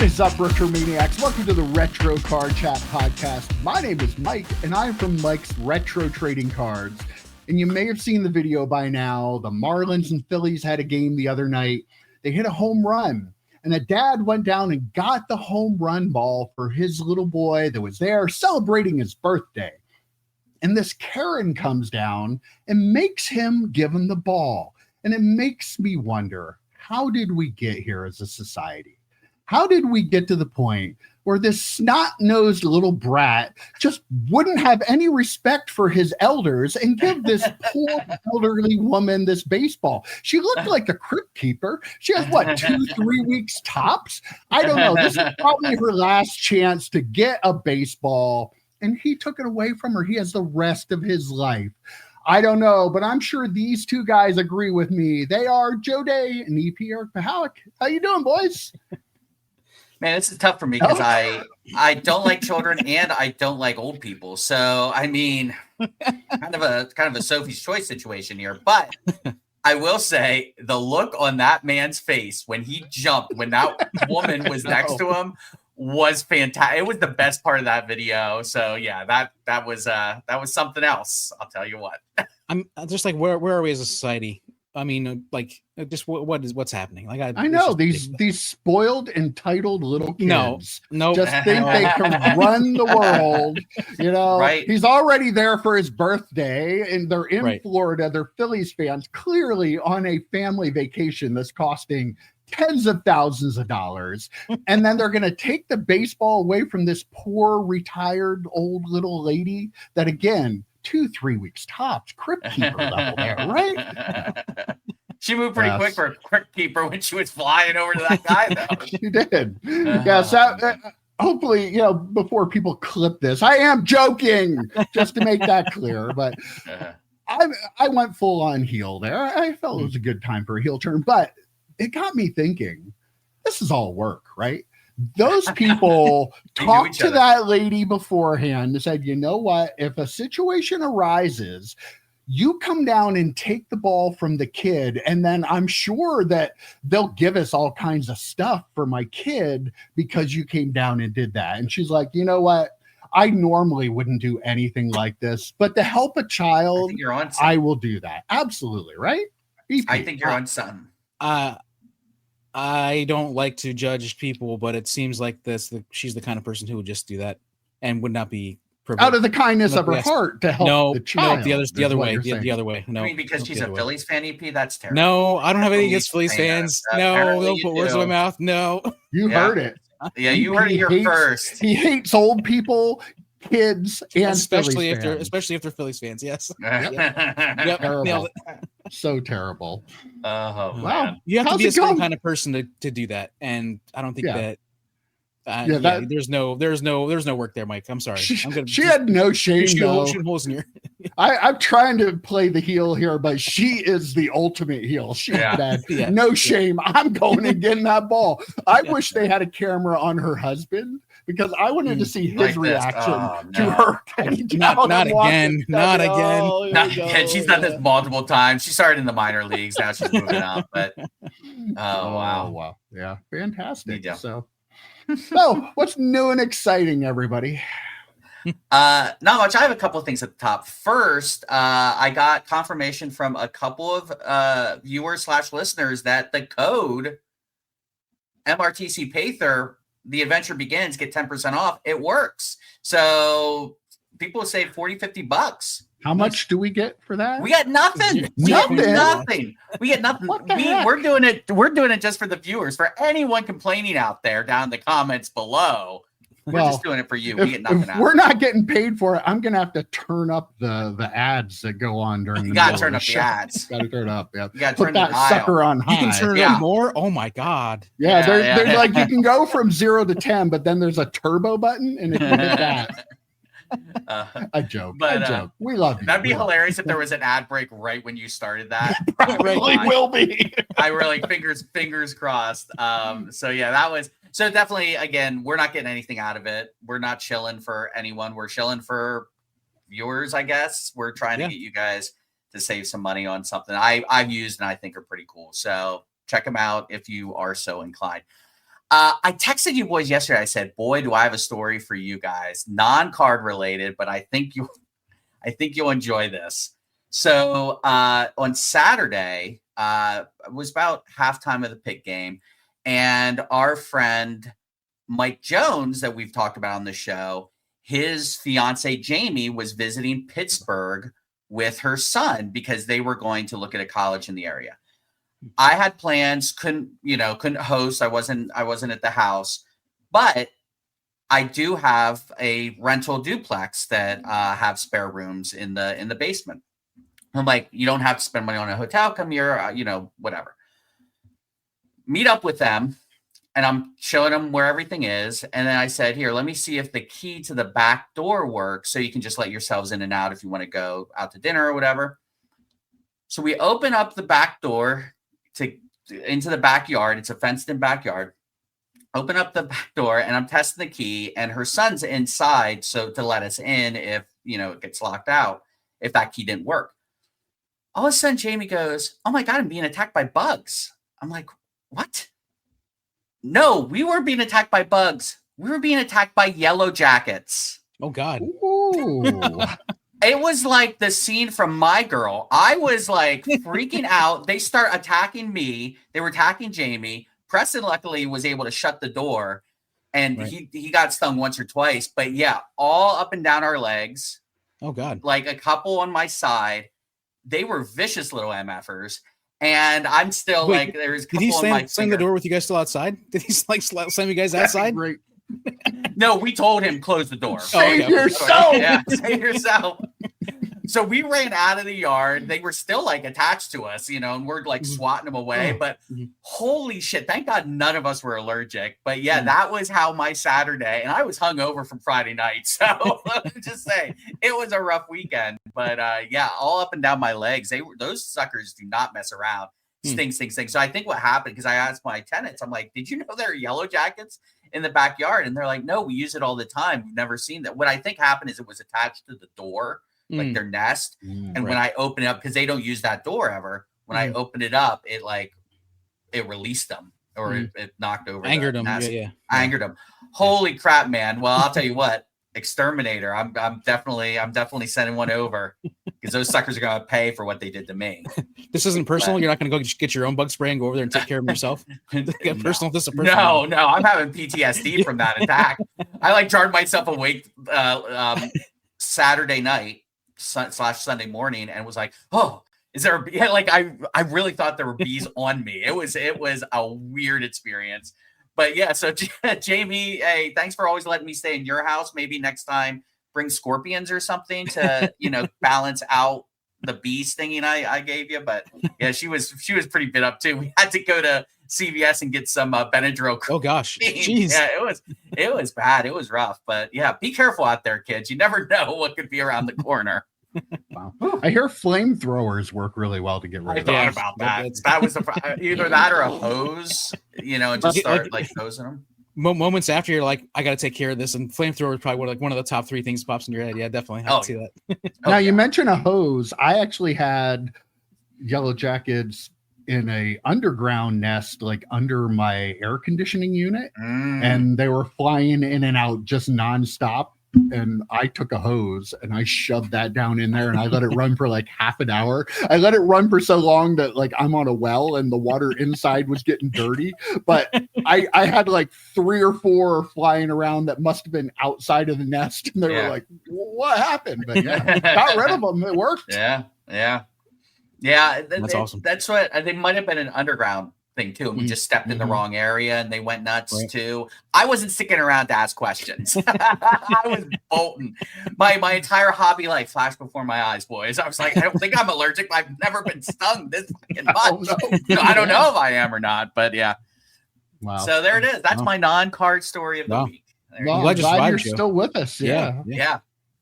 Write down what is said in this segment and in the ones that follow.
What is up, RetroManiacs? Welcome to the Retro Card Chat Podcast. My name is Mike, and I'm from Mike's Retro Trading Cards. And you may have seen the video by now. The Marlins and Phillies had a game the other night. They hit a home run, and a dad went down and got the home run ball for his little boy that was there celebrating his birthday. And this Karen comes down and makes him give him the ball. And it makes me wonder, how did we get here as a society? How did we get to the point where this snot-nosed little brat just wouldn't have any respect for his elders and give this poor elderly woman this baseball? She looked like a crypt keeper. She has, 2-3 weeks tops? I don't know. This is probably her last chance to get a baseball, and he took it away from her. He has the rest of his life. I don't know, but I'm sure these two guys agree with me. They are Joe Day and EP Eric Pahalik. How you doing, boys? Man, this is tough for me because I don't like children and I don't like old people. So I mean, kind of a Sophie's Choice situation here. But I will say the look on that man's face when he jumped, when that woman was next to him, was fantastic. It was the best part of that video. So yeah, that was something else. I'll tell you what. I'm just like, where are we as a society? I mean, like, just what's happening? Like, I know these spoiled, entitled little kids. No, just think they can run the world. You know, right? He's already there for his birthday, and they're in Florida. They're Phillies fans, clearly on a family vacation that's costing tens of thousands of dollars, and then they're going to take the baseball away from this poor, retired old little lady that, again, 2-3 weeks tops, crypt keeper level there, right? She moved pretty quick for a crypt keeper when she was flying over to that guy, though. She did. Yes. Hopefully, before people clip this, I am joking, just to make that clear. But I went full on heel there. I felt it was a good time for a heel turn, but it got me thinking, this is all work, right? Those people talked to that lady beforehand and said, you know what? If a situation arises, you come down and take the ball from the kid, and then I'm sure that they'll give us all kinds of stuff for my kid because you came down and did that. And she's like, you know what? I normally wouldn't do anything like this, but to help a child, I will do that. Absolutely, right? I think you're on something. I don't like to judge people, but it seems like she's the kind of person who would just do that and would not be out of the kindness of her heart to help the child. The other way. No, I mean, because she's a Phillies fan, EP. That's terrible. No, I don't have anything against Phillies fans. No, don't put words in my mouth. No, you heard it. Yeah, you heard it here first. He hates old people, kids, and especially if they're Phillies fans. Yes. Terrible. So terrible. Oh, wow. Man. You have to be a certain kind of person to do that, and I don't think that. There's no work there, Mike. I'm sorry. She had no shame. Holes in your... I'm trying to play the heel here, but she is the ultimate heel. She had no shame. I'm going and getting that ball. I wish they had a camera on her husband, because I wanted to see his reaction to her. Not again. Not again. She's done this multiple times. She started in the minor leagues. Now she's moving up. But wow. Yeah, fantastic. So what's new and exciting, everybody? Not much. I have a couple of things at the top. First, I got confirmation from a couple of viewers/listeners that the code MRTC Payther, the adventure begins, get 10% off. It works. So people save $40-$50. How much do we get for that? We got nothing. We get nothing. We're doing it just for the viewers. For anyone complaining out there down in the comments below, we're just doing it for you. We get nothing out. We're not getting paid for it. I'm gonna have to turn up the ads that go on during the You gotta turn up the ads. Gotta turn up. Yeah. You gotta put that sucker on high. You can turn it up more. Oh my god. Yeah, they're like, you can go from 0 to 10, but then there's a turbo button, and if you hit that. I joke. We love you. That'd be hilarious if there was an ad break right when you started that. Probably will be. I really fingers crossed. So definitely, again, we're not getting anything out of it. We're not chilling for anyone. We're chilling for viewers, I guess. We're trying to get you guys to save some money on something I've used and I think are pretty cool. So check them out if you are so inclined. I texted you boys yesterday. I said, boy, do I have a story for you guys. Non-card related, but I think you'll enjoy this. So on Saturday, it was about halftime of the Pitt game, and our friend Mike Jones, that we've talked about on the show, his fiance Jamie was visiting Pittsburgh with her son because they were going to look at a college in the area. I had plans, couldn't host. I wasn't at the house, but I do have a rental duplex that have spare rooms in the basement. I'm like, you don't have to spend money on a hotel. Come here, whatever. Meet up with them, and I'm showing them where everything is. And then I said, here, let me see if the key to the back door works, so you can just let yourselves in and out if you want to go out to dinner or whatever. So we open up the back door into the backyard. It's a fenced-in backyard. Open up the back door, and I'm testing the key, and her son's inside, so to let us in if it gets locked out, if that key didn't work. All of a sudden, Jamie goes, "Oh my God, I'm being attacked by bugs." I'm like, what? No, we weren't being attacked by bugs. We were being attacked by yellow jackets. Oh God. Ooh. It was like the scene from My Girl. I was like freaking out. They start attacking me. They were attacking Jamie. Preston luckily was able to shut the door, and right. he got stung once or twice. But yeah, all up and down our legs. Oh God. Like a couple on my side. They were vicious little MFers. And I'm still like, there's a couple on my slam the door with you guys still outside? Did he like slam you guys outside? Great. No, we told him close the door. Save yourself. Yeah, save yourself. So we ran out of the yard. They were still like attached to us, and we're like swatting them away. But holy shit, thank God none of us were allergic. But yeah, that was how my Saturday, and I was hungover from Friday night. So let me just say, it was a rough weekend. But yeah, all up and down my legs. Those suckers do not mess around. Sting. So I think what happened, because I asked my tenants, I'm like, did you know there are yellow jackets in the backyard? And they're like, no, we use it all the time. We've never seen that. What I think happened is it was attached to the door, like their nest. And when I open it up, because they don't use that door ever, when I opened it up, it released them, or it knocked over. Angered them. Angered them. Holy crap, man. Well, I'll tell you what, exterminator. I'm definitely sending one over, because those suckers are gonna pay for what they did to me. This isn't personal. You're not gonna go get your own bug spray and go over there and take care of them yourself. Personal. This is personal. No, I'm having PTSD from that attack. I like jarred myself awake Saturday night / Sunday morning, and was like, oh, is there I really thought there were bees on me. It was a weird experience. But yeah, so Jamie, hey, thanks for always letting me stay in your house. Maybe next time bring scorpions or something to balance out the bee stinging I gave you. But yeah, she was pretty bit up too. We had to go to CVS and get some Benadryl. Oh gosh, jeez. Yeah, it was bad. It was rough. But yeah, be careful out there, kids. You never know what could be around the corner. Wow. I hear flamethrowers work really well to get rid of. I thought about that. That was either that or a hose, and just start hosing them. Moments after, you're like, I got to take care of this, and flamethrower is probably one of the top 3 things pops in your head. Yeah, definitely. I can see that. Now you mentioned a hose. I actually had yellow jackets in a underground nest, like under my air conditioning unit, and they were flying in and out just nonstop. And I took a hose and I shoved that down in there, and I let it run for like half an hour. I let it run for so long that like I'm on a well and the water inside was getting dirty. But I had like 3 or 4 flying around that must have been outside of the nest, and they were like, what happened? But yeah, got rid of them. It worked. Yeah. That's awesome. That's what they might have been an underground thing too, and we just stepped in the wrong area and they went nuts too. I wasn't sticking around to ask questions. I was bolting. My entire hobby life flashed before my eyes, boys. I was like, I don't think I'm allergic. I've never been stung this fucking much. No, I don't know if I am or not, but yeah. Wow. So there it is. That's my non-card story of the week. Well, I'm glad you're still with us. Yeah.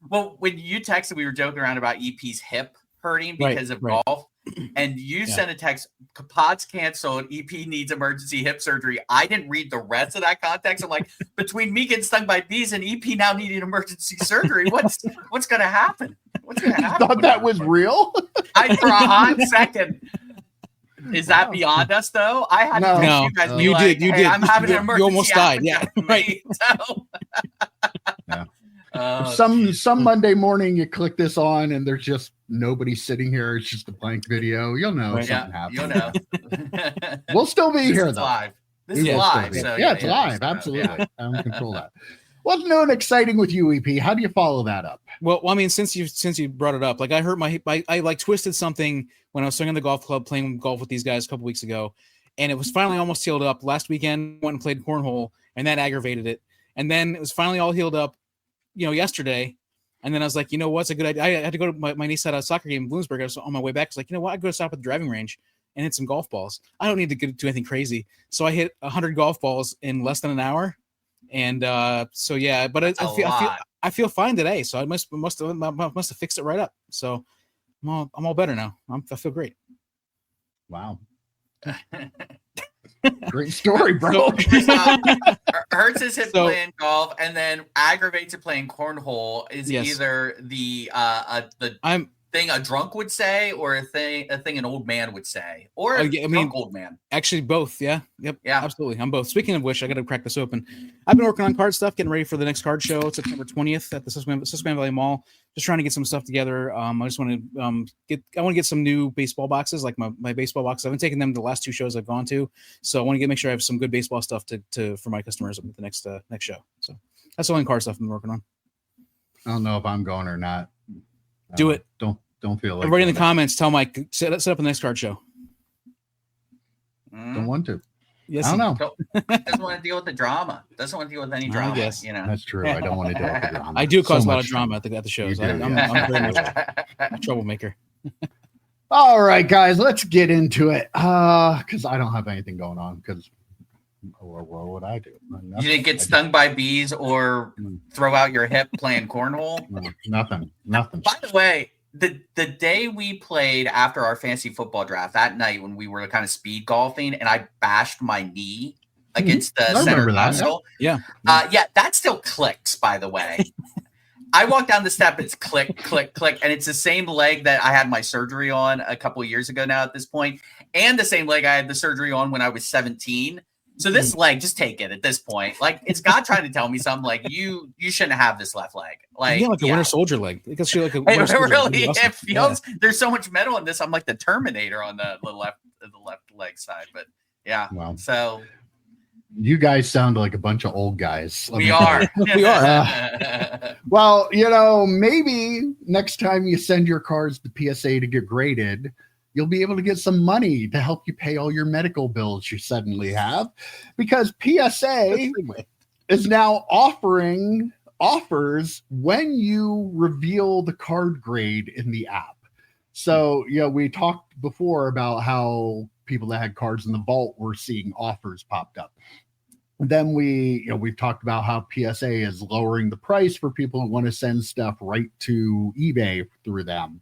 Well, when you texted, we were joking around about EP's hip hurting because of golf. And you sent a text, pod's canceled, EP needs emergency hip surgery. I didn't read the rest of that context. I'm like, between me getting stung by bees and EP now needing emergency surgery, what's going to happen? What's going to happen? Thought that was real? I, for a hot second, Is that beyond us though? I had to no, you guys be you like, did. You hey, did. I'm having an emergency. You almost died. Yeah, right. So. Yeah. Some Monday morning you click this on and there's just nobody sitting here. It's just a blank video. You'll know something happened. You'll know. We'll still be here though. Live. This is live. So it's live. Absolutely. I don't control that. What's new and exciting with you, EP? How do you follow that up? Well, I mean, since you brought it up, like I hurt I like twisted something when I was swinging the golf club playing golf with these guys a couple weeks ago, and it was finally almost healed up. Last weekend, went and played cornhole, and that aggravated it. And then it was finally all healed up, yesterday. And then I was like, what's a good idea? I had to go to my niece had a soccer game in Bloomsburg. I was on my way back. I was like, what? I go to stop at the driving range and hit some golf balls. I don't need to do anything crazy. So I hit 100 golf balls in less than an hour. And so yeah, but I feel fine today. So I must have fixed it right up. So I'm all better now. I feel great. Wow. Great story, bro. Hurts his hip playing golf, and then aggravates it playing cornhole is either the thing a drunk would say, or a thing an old man would say, or drunk old man. Actually, both. Yeah. Yep. Yeah. Absolutely. I'm both. Speaking of which, I got to crack this open. I've been working on card stuff, getting ready for the next card show, September 20th at the Susquehanna Valley Mall. Just trying to get some stuff together. I just want to get some new baseball boxes, like my baseball boxes. I've been taking them to the last two shows I've gone to, so I want to make sure I have some good baseball stuff for my customers at the next show. So that's the only card stuff I'm working on. I don't know if I'm going or not. Do it. Don't feel like everybody in the comments. Tell Mike set up the next card show. Don't want to. Yes, I don't know. Doesn't want to deal with the drama. Doesn't want to deal with any drama. Yes, that's true. I don't want to deal with the drama. I do cause a lot of drama at the shows. I'm very much a troublemaker. All right, guys, let's get into it. Because I don't have anything going on. Because what would I do? Nothing. You didn't get stung by bees or throw out your hip playing cornhole? No, nothing. By the way, the day we played after our fantasy football draft, that night when we were kind of speed golfing, and I bashed my knee against the center console. Yeah. That still clicks, by the way. I walk down the step, it's click, click, click, and it's the same leg that I had my surgery on a couple of years ago now at this point, and the same leg I had the surgery on when I was 17. So this leg, just take it at this point. Like, it's God trying to tell me something. Like, you shouldn't have this left leg. Like, like a Winter Soldier leg. It gets you like a Winter Soldier. Really, it feels. There's so much metal in this. I'm like the Terminator on the left leg side. But yeah. Wow. So you guys sound like a bunch of old guys. We are. We are. Well, maybe next time you send your cards to PSA to get graded, you'll be able to get some money to help you pay all your medical bills you suddenly have, because PSA is now offers when you reveal the card grade in the app. So, we talked before about how people that had cards in the vault were seeing offers popped up. And then we've talked about how PSA is lowering the price for people who want to send stuff right to eBay through them.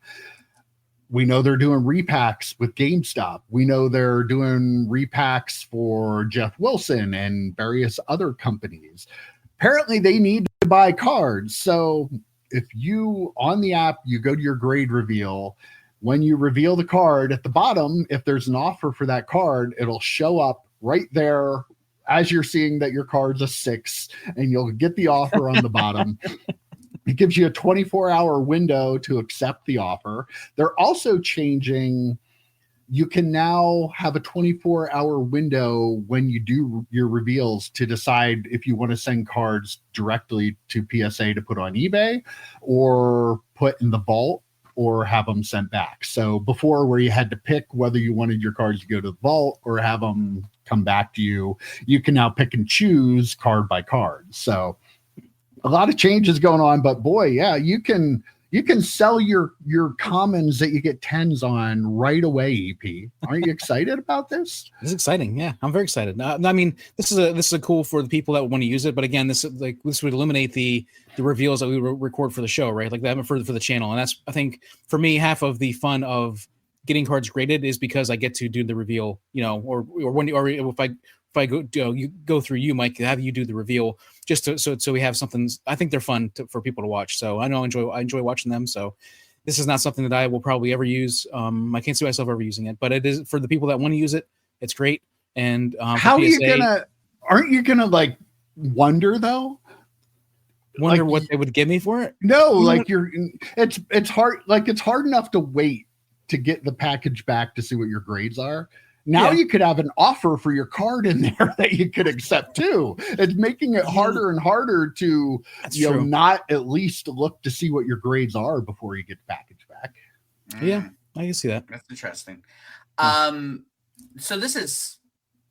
We know they're doing repacks with GameStop. We know they're doing repacks for Jeff Wilson and various other companies. Apparently, they need to buy cards. So if you, on the app, you go to your grade reveal, when you reveal the card at the bottom, if there's an offer for that card, it'll show up right there as you're seeing that your card's a 6, and you'll get the offer on the bottom. It gives you a 24-hour window to accept the offer. They're also changing. You can now have a 24-hour window when you do your reveals to decide if you want to send cards directly to PSA to put on eBay or put in the vault or have them sent back. So before, where you had to pick whether you wanted your cards to go to the vault or have them come back to you, you can now pick and choose card by card. So a lot of changes going on, but boy, yeah, you can sell your commons that you get 10s on right away. EP, aren't you excited about this? It's exciting. Yeah, I'm very excited. I mean, this is a cool for the people that want to use it. But again, this would eliminate the reveals that we record for the show, right? Like that for the channel, and that's, I think, for me, half of the fun of getting cards graded is because I get to do the reveal, or if I go through you, Mike, have you do the reveal just so we have something. I think they're fun for people to watch. So I know I enjoy watching them. So this is not something that I will probably ever use. I can't see myself ever using it, but it is for the people that want to use it. It's great. And how PSA, aren't you gonna like wonder though? Wonder like, what they would give me for it? No, like it's hard. Like it's hard enough to wait to get the package back to see what your grades are. Now you could have an offer for your card in there that you could accept too. It's making it harder and harder to not at least look to see what your grades are before you get the package back. Yeah, I can see that. That's interesting. So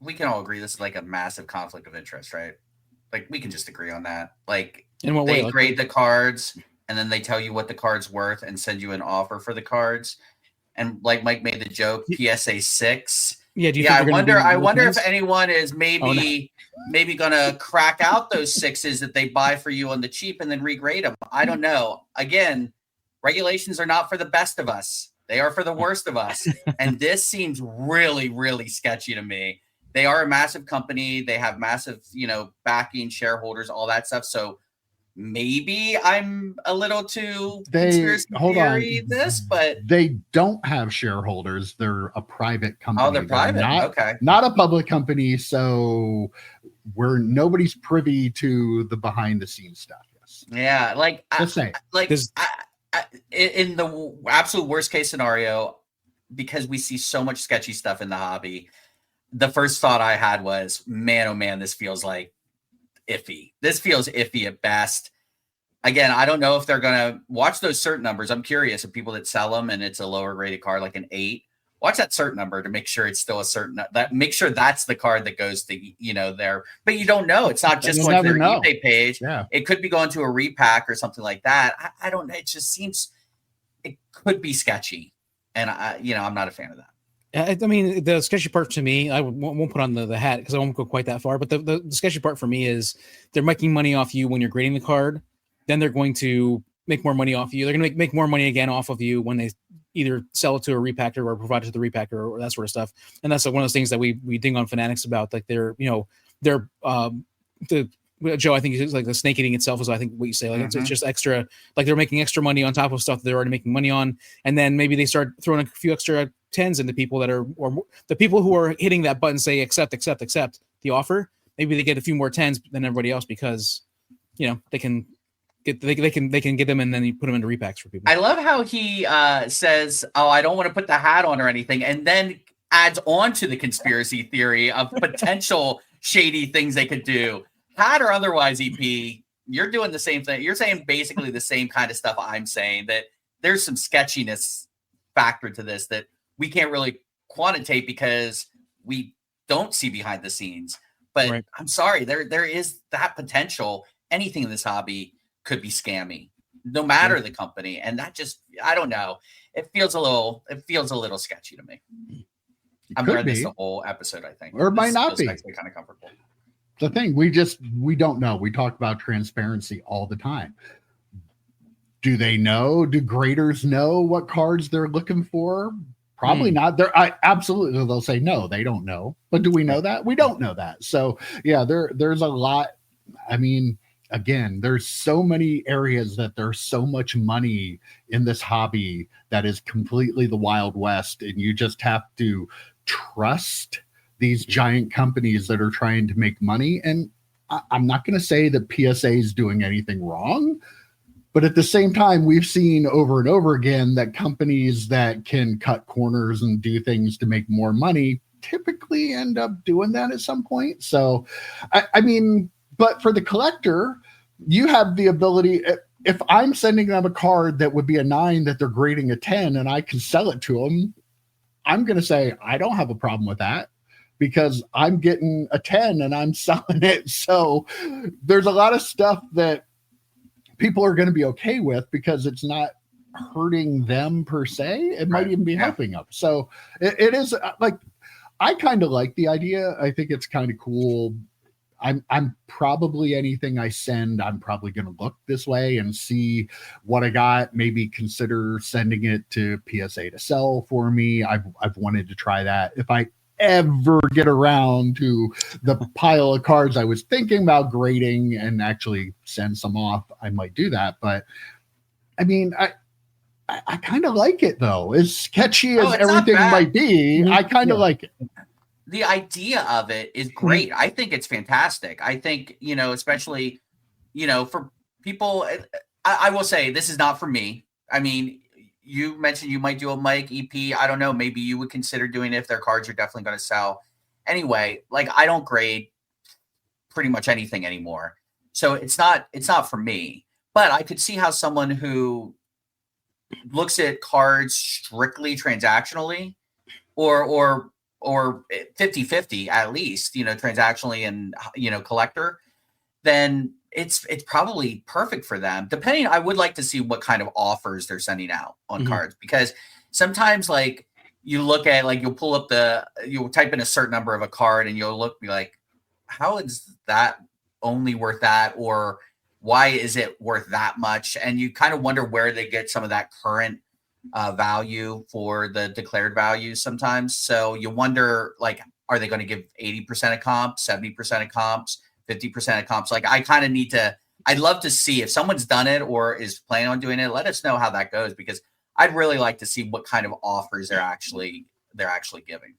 we can all agree this is like a massive conflict of interest, right? Like we can just agree on that. Like they grade the cards and then they tell you what the card's worth and send you an offer for the cards. And like Mike made the joke, PSA 6. Yeah, I wonder if anyone is maybe gonna crack out those 6s that they buy for you on the cheap and then regrade them. I don't know. Again, regulations are not for the best of us. They are for the worst of us. And this seems really, really sketchy to me. They are a massive company. They have massive, backing, shareholders, all that stuff. So maybe I'm a little too conspiracy theory this, but they don't have shareholders. They're a private company. Oh, they're private. Not a public company. So nobody's privy to the behind the scenes stuff. Yes. Yeah. In the absolute worst case scenario, because we see so much sketchy stuff in the hobby, the first thought I had was, man, oh man, this feels like iffy. This feels iffy at best. Again, I don't know if they're going to watch those cert numbers. I'm curious of people that sell them and it's a lower graded card, like an 8. Watch that cert number to make sure it's still a certain make sure that's the card that goes to, there. But you don't know. It's not just going to their eBay page. Yeah. It could be going to a repack or something like that. I don't know. It just seems it could be sketchy. And I'm not a fan of that. I mean, the sketchy part to me, I won't put on the hat because I won't go quite that far. But the sketchy part for me is they're making money off you when you're grading the card. Then they're going to make more money off you. They're going to make more money again off of you when they either sell it to a repacker or provide it to the repacker or that sort of stuff. And that's like one of those things that we ding on Fanatics about. Like Joe, I think it's like the snake eating itself is I think what you say. Like it's just extra. Like they're making extra money on top of stuff that they're already making money on, and then maybe they start throwing a few extra 10s into people that are, or the people who are hitting that button say accept the offer. Maybe they get a few more 10s than everybody else because they can get them and then you put them into repacks for people. I love how he says, "Oh, I don't want to put the hat on or anything," and then adds on to the conspiracy theory of potential shady things they could do. Hat or otherwise, EP, you're doing the same thing. You're saying basically the same kind of stuff I'm saying, that there's some sketchiness factor to this that we can't really quantitate because we don't see behind the scenes. But right. I'm sorry, there is that potential. Anything in this hobby could be scammy, no matter the company. And that just, I don't know. It feels a little sketchy to me. I'm read this the whole episode, I think. Or it might not be. Kind of comfortable. The thing, we don't know. We talk about transparency all the time. Do they know? Do graders know what cards they're looking for? Probably not. Absolutely, they'll say no, they don't know. But do we know that? We don't know that. So yeah, there's a lot. I mean, again, there's so many areas that there's so much money in this hobby that is completely the Wild West, and you just have to trust these giant companies that are trying to make money. And I'm not going to say that PSA is doing anything wrong, but at the same time, we've seen over and over again that companies that can cut corners and do things to make more money typically end up doing that at some point. So, I mean, but for the collector, you have the ability, if I'm sending them a card that would be a 9 that they're grading a 10 and I can sell it to them, I'm going to say, I don't have a problem with that, because I'm getting a 10 and I'm selling it. So there's a lot of stuff that people are going to be okay with because it's not hurting them per se. It might even be helping them. So it is like, I kind of like the idea. I think it's kind of cool. I'm probably anything I send, I'm probably going to look this way and see what I got, maybe consider sending it to PSA to sell for me. I've wanted to try that. If I ever get around to the pile of cards I was thinking about grading and actually send some off, I might do that. But I mean, I kind of like it though. As sketchy as it's not everything bad. might be, I kind of like it. The idea of it is great. I think it's fantastic. I think, especially, for people, I will say this is not for me. I mean, you mentioned you might do a Mike EP. I don't know. Maybe you would consider doing it if their cards are definitely going to sell. Anyway, like I don't grade pretty much anything anymore. So it's not for me. But I could see how someone who looks at cards strictly transactionally or 50-50 at least, transactionally and, collector, then it's probably perfect for them. Depending, I would like to see what kind of offers they're sending out on cards, because sometimes like you look at, like, you'll type in a certain number of a card and you'll be like, how is that only worth that? Or why is it worth that much? And you kind of wonder where they get some of that current value for the declared values sometimes. So you wonder, like, are they going to give 80% of comps, 70% of comps, 50% of comps? Like, I'd love to see if someone's done it or is planning on doing it. Let us know how that goes, because I'd really like to see what kind of offers they're actually giving.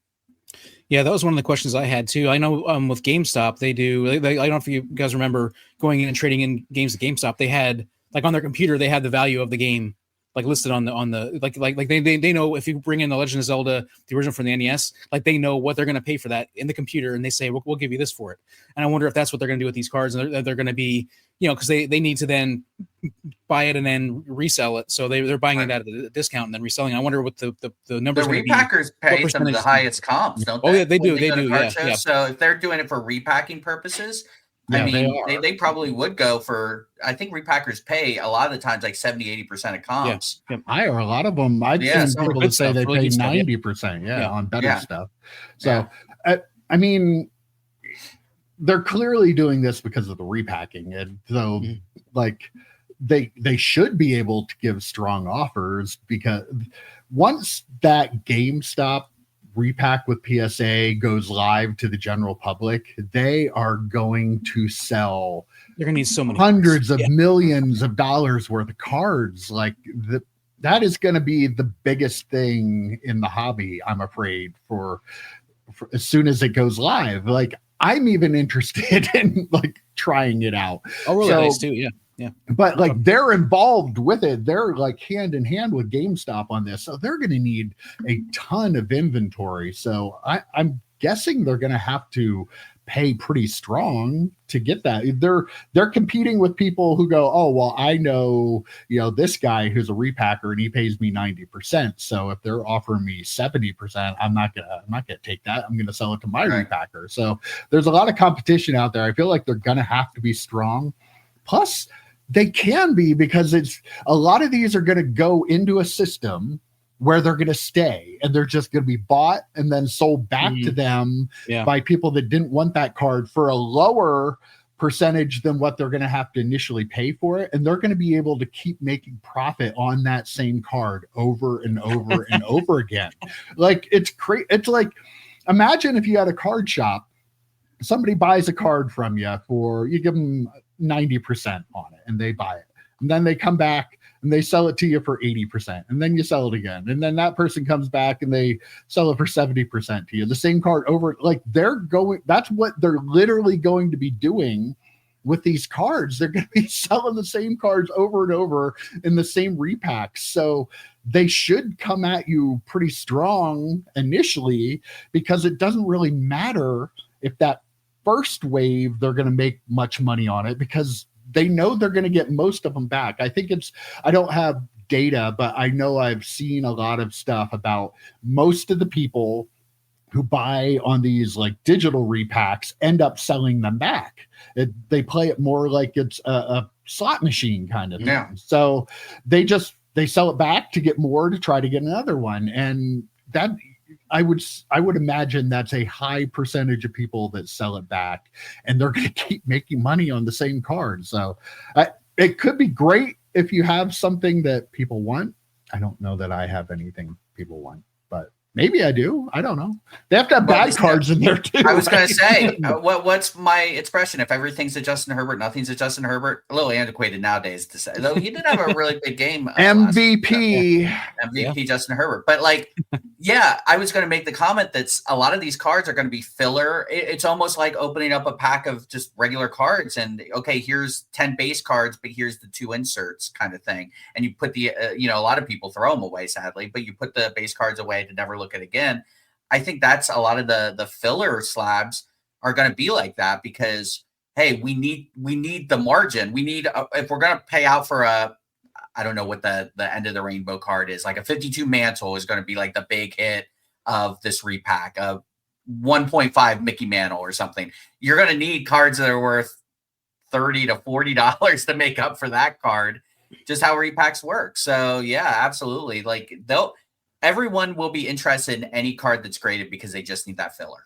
Yeah, that was one of the questions I had too. I know with GameStop, they do. I don't know if you guys remember going in and trading in games at GameStop. They had, like, on their computer, they had the value of the game, like, listed on the like they know if you bring in the Legend of Zelda, the original from the NES, like, they know what they're going to pay for that in the computer, and they say we'll give you this for it. And I wonder if that's what they're going to do with these cards, and they're going to be, because they need to then buy it and then resell it. So they're buying it at a discount and then reselling. I wonder what the numbers. The repackers pay some of the highest comps, don't they? Oh yeah, they do. They do. Yeah. So if they're doing it for repacking purposes, I mean, they probably would go for, I think repackers pay a lot of the times like 70-80% of comps. Yeah. A lot of them, I've seen people that say they pay 90% on better stuff. So, I mean, they're clearly doing this because of the repacking. And so, like, they should be able to give strong offers, because once that GameStop repack with PSA goes live to the general public, they are going to sell, they're going to need so many hundreds of millions of dollars worth of cards. Like, that is going to be the biggest thing in the hobby, I'm afraid, for as soon as it goes live. Like, I'm even interested in, like, trying it out. Oh, really? Nice too. Yeah. Yeah. But, like, they're involved with it. They're, like, hand in hand with GameStop on this. So they're going to need a ton of inventory. So I'm guessing they're going to have to pay pretty strong to get that. They're competing with people who go, oh, well, I know, this guy who's a repacker and he pays me 90%. So if they're offering me 70%, I'm not gonna take that. I'm gonna sell it to my repacker. So there's a lot of competition out there. I feel like they're gonna have to be strong. Plus, they can be, because it's a lot of these are going to go into a system where they're going to stay, and they're just going to be bought and then sold back to them by people that didn't want that card for a lower percentage than what they're going to have to initially pay for it. And they're going to be able to keep making profit on that same card over and over and over again. Like, it's crazy. It's like, imagine if you had a card shop, somebody buys a card from you you give them 90% on it, and they buy it, and then they come back and they sell it to you for 80%, and then you sell it again, and then that person comes back and they sell it for 70% to you, the same card over. Like, that's what they're literally going to be doing with these cards. They're going to be selling the same cards over and over in the same repacks. So they should come at you pretty strong initially, because it doesn't really matter if that first wave they're going to make much money on it, because they know they're going to get most of them back. I don't have data, but I know I've seen a lot of stuff about most of the people who buy on these, like, digital repacks end up selling them back. They play it more like it's a slot machine kind of thing. Yeah. So they sell it back to get more, to try to get another one. And that, I would imagine that's a high percentage of people that sell it back, and they're going to keep making money on the same card. So it could be great if you have something that people want. I don't know that I have anything people want, but Maybe I do. I don't know. They have to have bad cards in there too. I was going to say, what's my expression? If everything's a Justin Herbert, nothing's a Justin Herbert. A little antiquated nowadays to say. Though he did have a really big game. MVP. MVP Justin Herbert. But like, yeah, I was going to make the comment that a lot of these cards are going to be filler. It's almost like opening up a pack of just regular cards and, okay, here's 10 base cards, but here's the 2 inserts kind of thing. And you put the, a lot of people throw them away, sadly, but you put the base cards away to never look at again. I think that's a lot of the filler slabs are going to be like that because, hey, we need the margin. We need, if we're going to pay out for I don't know what the end of the rainbow card is, like a 52 mantle is going to be like the big hit of this repack of 1.5 Mickey Mantle or something. You're going to need cards that are worth $30 to $40 to make up for that card. Just how repacks work. So yeah, absolutely. Like everyone will be interested in any card that's graded because they just need that filler.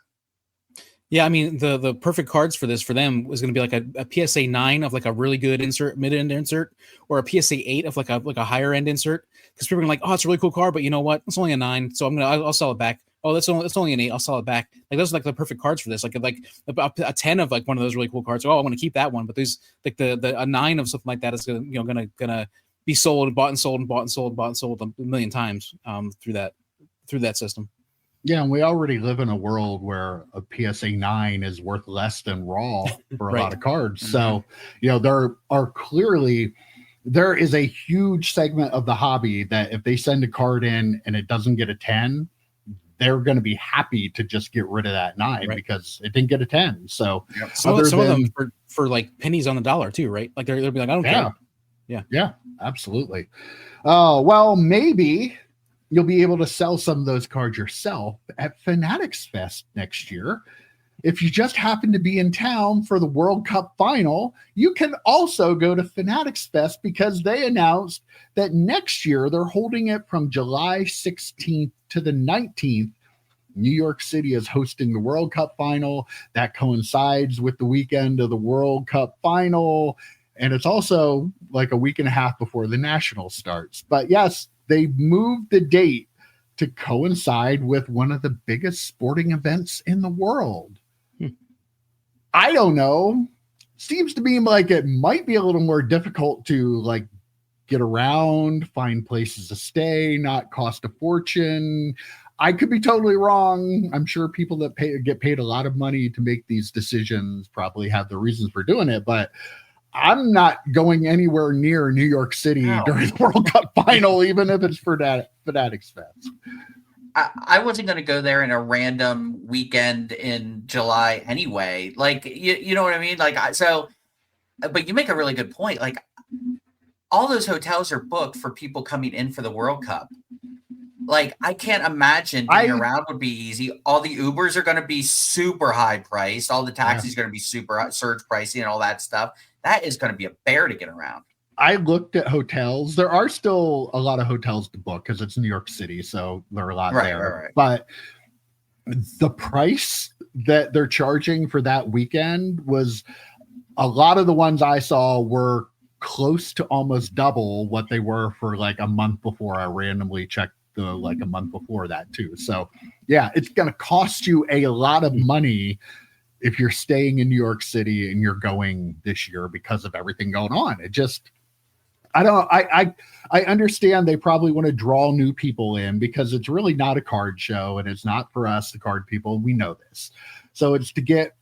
Yeah, I mean the perfect cards for this for them was going to be like a PSA 9 of like a really good insert, mid-end insert, or a PSA 8 of like a higher end insert. Because people are like, oh, it's a really cool card, but you know what? It's only a 9, so I'll sell it back. Oh, it's only an 8. I'll sell it back. Like those are like the perfect cards for this. Like a 10 of like one of those really cool cards. Oh, I want to keep that one. But there's like a 9 of something like that is gonna be sold and bought and sold and bought and sold and bought and sold a million times through that system. Yeah, and we already live in a world where a PSA 9 is worth less than raw for a lot of cards. So, there is a huge segment of the hobby that if they send a card in and it doesn't get a 10, they're going to be happy to just get rid of that 9 because it didn't get a 10. So some of them for like pennies on the dollar too, right? Like they'll be like, I don't care. Yeah, absolutely. Well, maybe you'll be able to sell some of those cards yourself at Fanatics Fest next year. If you just happen to be in town for the World Cup final, you can also go to Fanatics Fest because they announced that next year they're holding it from July 16th to the 19th. New York City is hosting the World Cup final. That coincides with the weekend of the World Cup final. And it's also like a week and a half before the Nationals starts. But yes, they moved the date to coincide with one of the biggest sporting events in the world. I don't know. Seems to me like it might be a little more difficult to like get around, find places to stay, not cost a fortune. I could be totally wrong. I'm sure people that get paid a lot of money to make these decisions probably have the reasons for doing it, but I'm not going anywhere near New York City during the World Cup final, even if it's for Fanatics Fest. I wasn't going to go there in a random weekend in July anyway. Like, you know what I mean? Like, but you make a really good point. Like, all those hotels are booked for people coming in for the World Cup. Like, I can't imagine getting around would be easy. All the Ubers are going to be super high priced. All the taxis are going to be super surge pricey and all that stuff. That is going to be a bear to get around. I looked at hotels. There are still a lot of hotels to book because it's New York City, so there are a lot there. Right. But the price that they're charging for that weekend was a lot of the ones I saw were close to almost double what they were for like a month before. I randomly checked like a month before that too. So yeah, it's going to cost you a lot of money if you're staying in New York City and you're going this year because of everything going on. It just, I understand they probably want to draw new people in because it's really not a card show and it's not for us, the card people. We know this. So it's to get,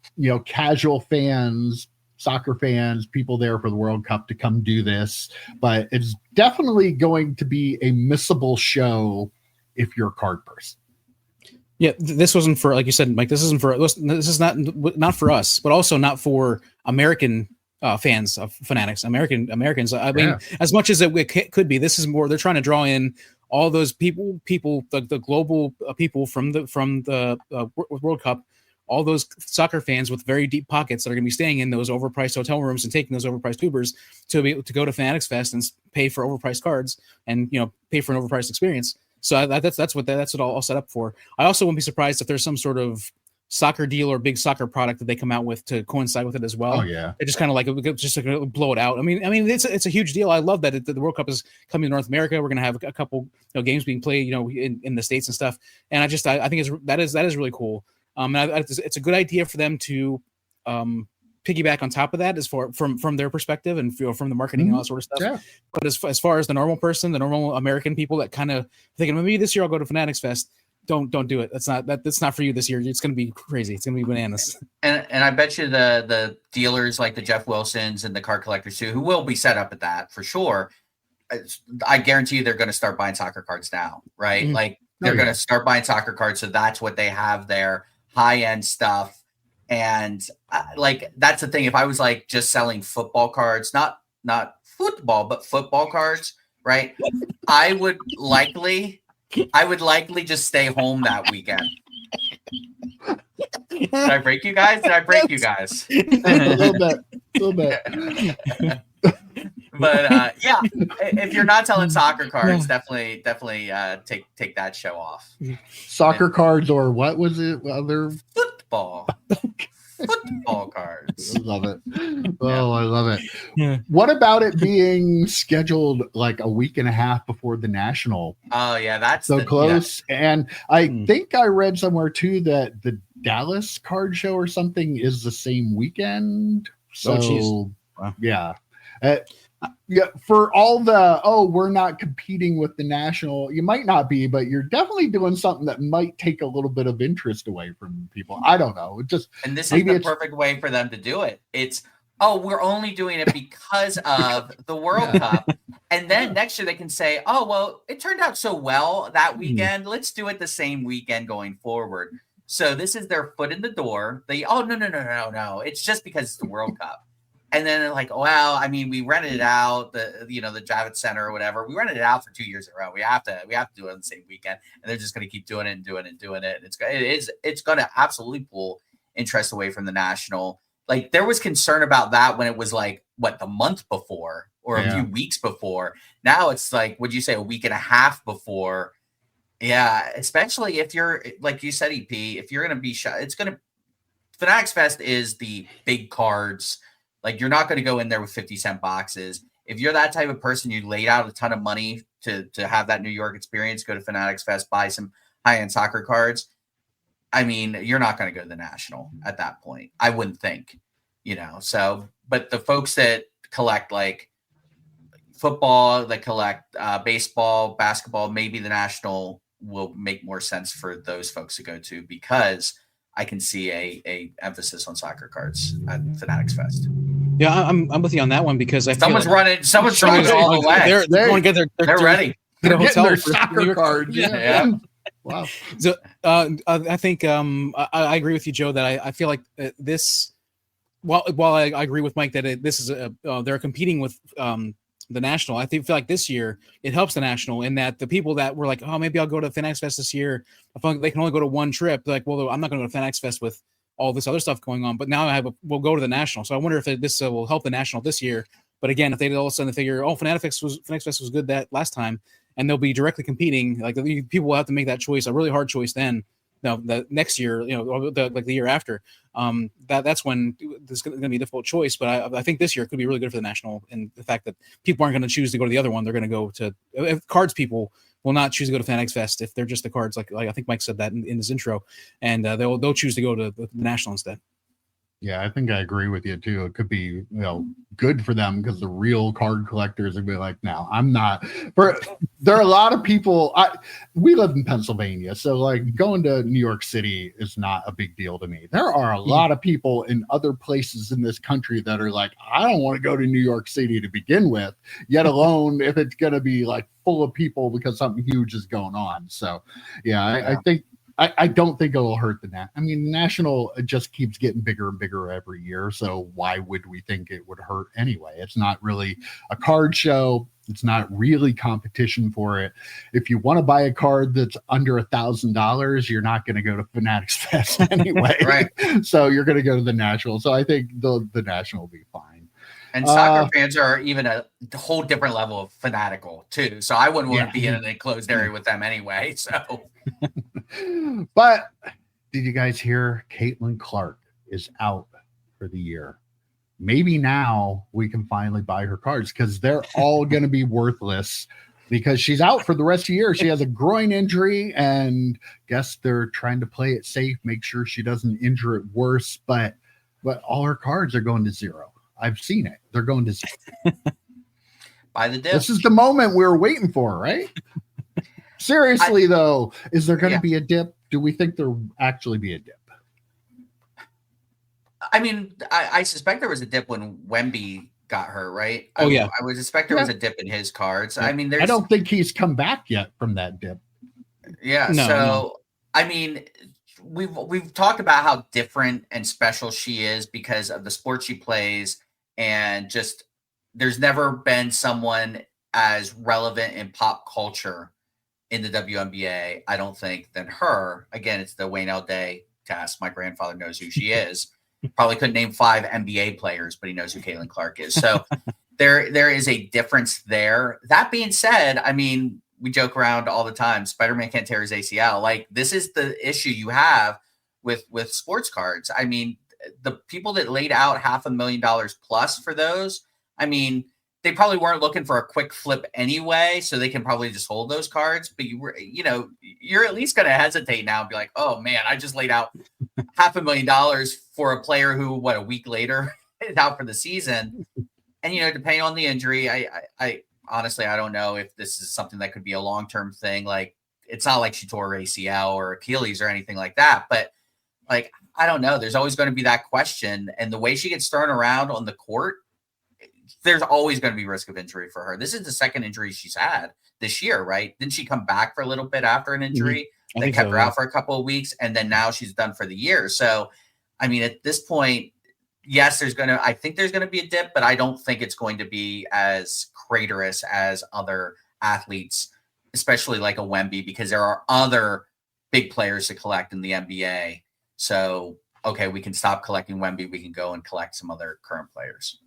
casual fans, soccer fans, people there for the World Cup to come do this. But it's definitely going to be a missable show if you're a card person. Yeah, this wasn't for, like you said, Mike, this is not for us, but also not for American fans of Fanatics, Americans. I mean, as much as it could be, this is more, they're trying to draw in all those people, the global people from the World Cup, all those soccer fans with very deep pockets that are going to be staying in those overpriced hotel rooms and taking those overpriced Ubers to be able to go to Fanatics Fest and pay for overpriced cards and pay for an overpriced experience. So that's what all set up for. I also wouldn't be surprised if there's some sort of soccer deal or big soccer product that they come out with to coincide with it as well. Oh yeah, It just kind of like just like blow it out. I mean, it's a huge deal. I love that the World Cup is coming to North America. We're gonna have a couple games being played, in the States and stuff. And I think that is really cool. It's a good idea for them to piggyback on top of that, from their perspective and from the marketing and all that sort of stuff. Yeah. But as far as the normal person, the normal American people that kind of thinking maybe this year I'll go to Fanatics Fest. Don't do it. That's not for you this year. It's going to be crazy. It's going to be bananas. And I bet you the dealers like the Jeff Wilsons and the card collectors too, who will be set up at that for sure. I guarantee you they're going to start buying soccer cards now, right? Mm-hmm. Like they're going to start buying soccer cards. So that's what they have there, high end stuff. And like that's the thing. If I was like just selling football cards, not football, but football cards, right? I would likely just stay home that weekend. Did I break you guys? A little bit. But yeah, if you're not selling soccer cards, definitely take that show off. Soccer cards, or what was it? Other football cards. I love it. Oh, I love it. Yeah. What about it being scheduled like a week and a half before the national? Oh yeah, that's so close. Yeah. And I think I read somewhere too that the Dallas card show or something is the same weekend. So wow. Yeah. Yeah, for all the we're not competing with the national, you might not be, but you're definitely doing something that might take a little bit of interest away from people. I don't know. And this is the perfect way for them to do it. It's we're only doing it because of the World Cup. And then next year they can say, oh, well, it turned out so well that weekend. Let's do it the same weekend going forward. So this is their foot in the door. No. It's just because it's the World Cup. And then they're like, well, I mean, we rented it out, the Javits Center or whatever. We rented it out for 2 years in a row. We have to do it on the same weekend. And they're just going to keep doing it. And it's going to absolutely pull interest away from the national. Like there was concern about that when it was like, the month before or a few weeks before. Now it's like, would you say a week and a half before? Yeah, especially if you're, like you said, EP, if you're going to be shot, Fanatics Fest is the big cards. Like you're not going to go in there with 50-cent boxes. If you're that type of person, you laid out a ton of money to have that New York experience, go to Fanatics Fest, buy some high-end soccer cards. I mean, you're not going to go to the national at that point. I wouldn't think, so, but the folks that collect like football, that collect baseball, basketball, maybe the national will make more sense for those folks to go to because I can see a emphasis on soccer cards at Fanatics Fest. Yeah, I'm with you on that one because someone's throwing it all the way. They're going to get they're ready. They're getting their soccer cards. Yeah. Wow. So I think I agree with you, Joe, that I feel like this. While I agree with Mike that this is they're competing with the national. I feel like this year it helps the national in that the people that were like, oh, maybe I'll go to Fanatics Fest this year. I feel like they can only go to one trip. They're like, well, I'm not going to go to Fanatics Fest with all this other stuff going on. But now we'll go to the national. So I wonder if this will help the national this year. But again, if they all of a sudden figure, Fanatics Fest was good that last time, and they'll be directly competing, like people will have to make that choice, a really hard choice then. No, the next year, or the year after, that's when there's going to be a difficult choice. But I think this year it could be really good for the national, and the fact that people aren't going to choose to go to the other one, they're going to go to cards. People will not choose to go to Fanatics Fest if they're just the cards. Like I think Mike said that in his intro, and they'll choose to go to the national instead. Yeah, I think I agree with you too. It could be, good for them because the real card collectors would be like, no, I'm not. There are a lot of people. We live in Pennsylvania, so like going to New York City is not a big deal to me. There are a lot of people in other places in this country that are like, I don't want to go to New York City to begin with, yet alone if it's going to be like full of people because something huge is going on. So, I think. I don't think it'll hurt the the national just keeps getting bigger and bigger every year. So why would we think it would hurt anyway? It's not really a card show. It's not really competition for it. If you want to buy a card that's under $1,000, you're not going to go to Fanatics Fest anyway. Right. So you're going to go to the national. So I think the national will be fine. And soccer fans are even a whole different level of fanatical too. So I wouldn't want to be in an enclosed area with them anyway. So, but Did you guys hear Caitlin Clark is out for the year? Maybe now we can finally buy her cards because they're all going to be worthless because she's out for the rest of the year. She has a groin injury, and guess they're trying to play it safe, make sure she doesn't injure it worse. But all her cards are going to zero. I've seen it. They're going to zero. Buy the dip. This is the moment we were waiting for, right? Seriously, though, is there going to be a dip? Do we think there'll actually be a dip? I mean, I suspect there was a dip when Wemby got hurt, right? Oh, yeah. I would suspect there was a dip in his cards. Yeah. I mean, I don't think he's come back yet from that dip. Yeah. No. I mean, we've talked about how different and special she is because of the sport she plays, and just there's never been someone as relevant in pop culture in the WNBA, I don't think, than her. Again, it's the Wayne L. Day test. My grandfather knows who she is. Probably couldn't name 5 NBA players, but he knows who Caitlin Clark is. So there is a difference there. That being said, I mean, we joke around all the time. Spider-Man can't tear his ACL. Like, this is the issue you have with sports cards. I mean, the people that laid out $500,000 plus for those, I mean, they probably weren't looking for a quick flip anyway, so they can probably just hold those cards. But you're at least going to hesitate now and be like, "Oh man, I just laid out $500,000 for a player who, a week later is out for the season." And depending on the injury, I honestly I don't know if this is something that could be a long-term thing. Like, it's not like she tore her ACL or Achilles or anything like that, but like, I don't know. There's always going to be that question, and the way she gets thrown around on the court, there's always going to be risk of injury for her. This is the second injury she's had this year, right? Didn't she come back for a little bit after an injury? Mm-hmm. They kept her out for a couple of weeks, and then now she's done for the year. So, I mean, at this point, yes, I think there's going to be a dip, but I don't think it's going to be as craterous as other athletes, especially like a Wemby, because there are other big players to collect in the NBA. So, okay, we can stop collecting Wemby. We can go and collect some other current players.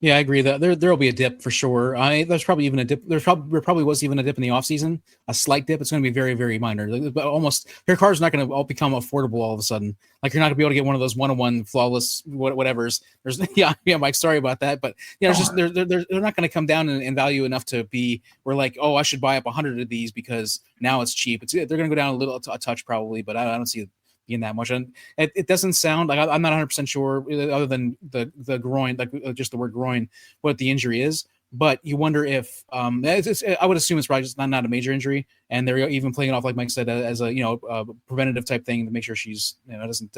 Yeah, I agree that there'll be a dip for sure. There's probably even a dip. There probably was even a dip in the offseason, a slight dip. It's going to be very, very minor. But almost her car's not going to all become affordable all of a sudden. Like, you're not going to be able to get one of those 1-on-1 flawless whatever's. There's Mike, sorry about that, but it's just they're not going to come down in value enough to be. We're like, oh, I should buy up 100 of these because now it's cheap. They're going to go down a touch probably, but I don't see it being that much. And it doesn't sound like, I'm not 100% sure, other than the groin, like just the word groin, what the injury is. But you wonder if I would assume it's probably just not a major injury, and they're even playing it off, like Mike said, as a preventative type thing to make sure she's doesn't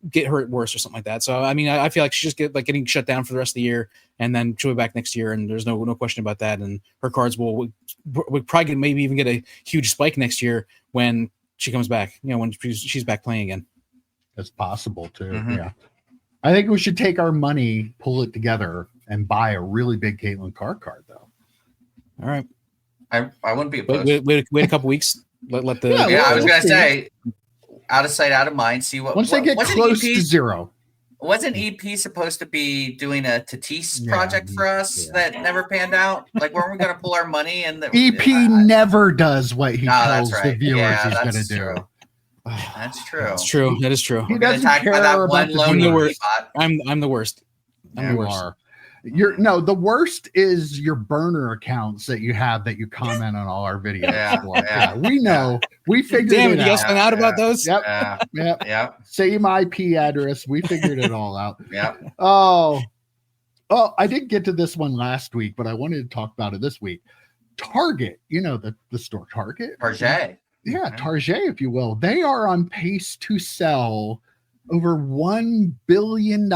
get hurt worse or something like that. So I mean, I feel like she just getting shut down for the rest of the year, and then she'll be back next year, and there's no question about that. And her cards will probably maybe even get a huge spike next year when she comes back, when she's back playing again. That's possible too. Mm-hmm. Yeah. I think we should take our money, pull it together, and buy a really big Caitlin Clark card, though. All right. I wouldn't be opposed. Wait a couple weeks. Let the I was gonna say, out of sight, out of mind. See once they get close to zero. Wasn't EP supposed to be doing a Tatis project for us that never panned out? Like, weren't we going to pull our money? And EP never does what he tells the viewers he's going to do. That's true. That's true. That is true. He doesn't care about I'm the worst. I'm the worst. I'm the worst. The worst is your burner accounts that you have that you comment on all our videos. Yeah. We know. We figured it out. You guys found out about those? Yep. Same IP address. We figured it all out. Yep. Oh, I didn't get to this one last week, but I wanted to talk about it this week. Target, the store Target. Target. Yeah, Target, if you will. They are on pace to sell over $1 billion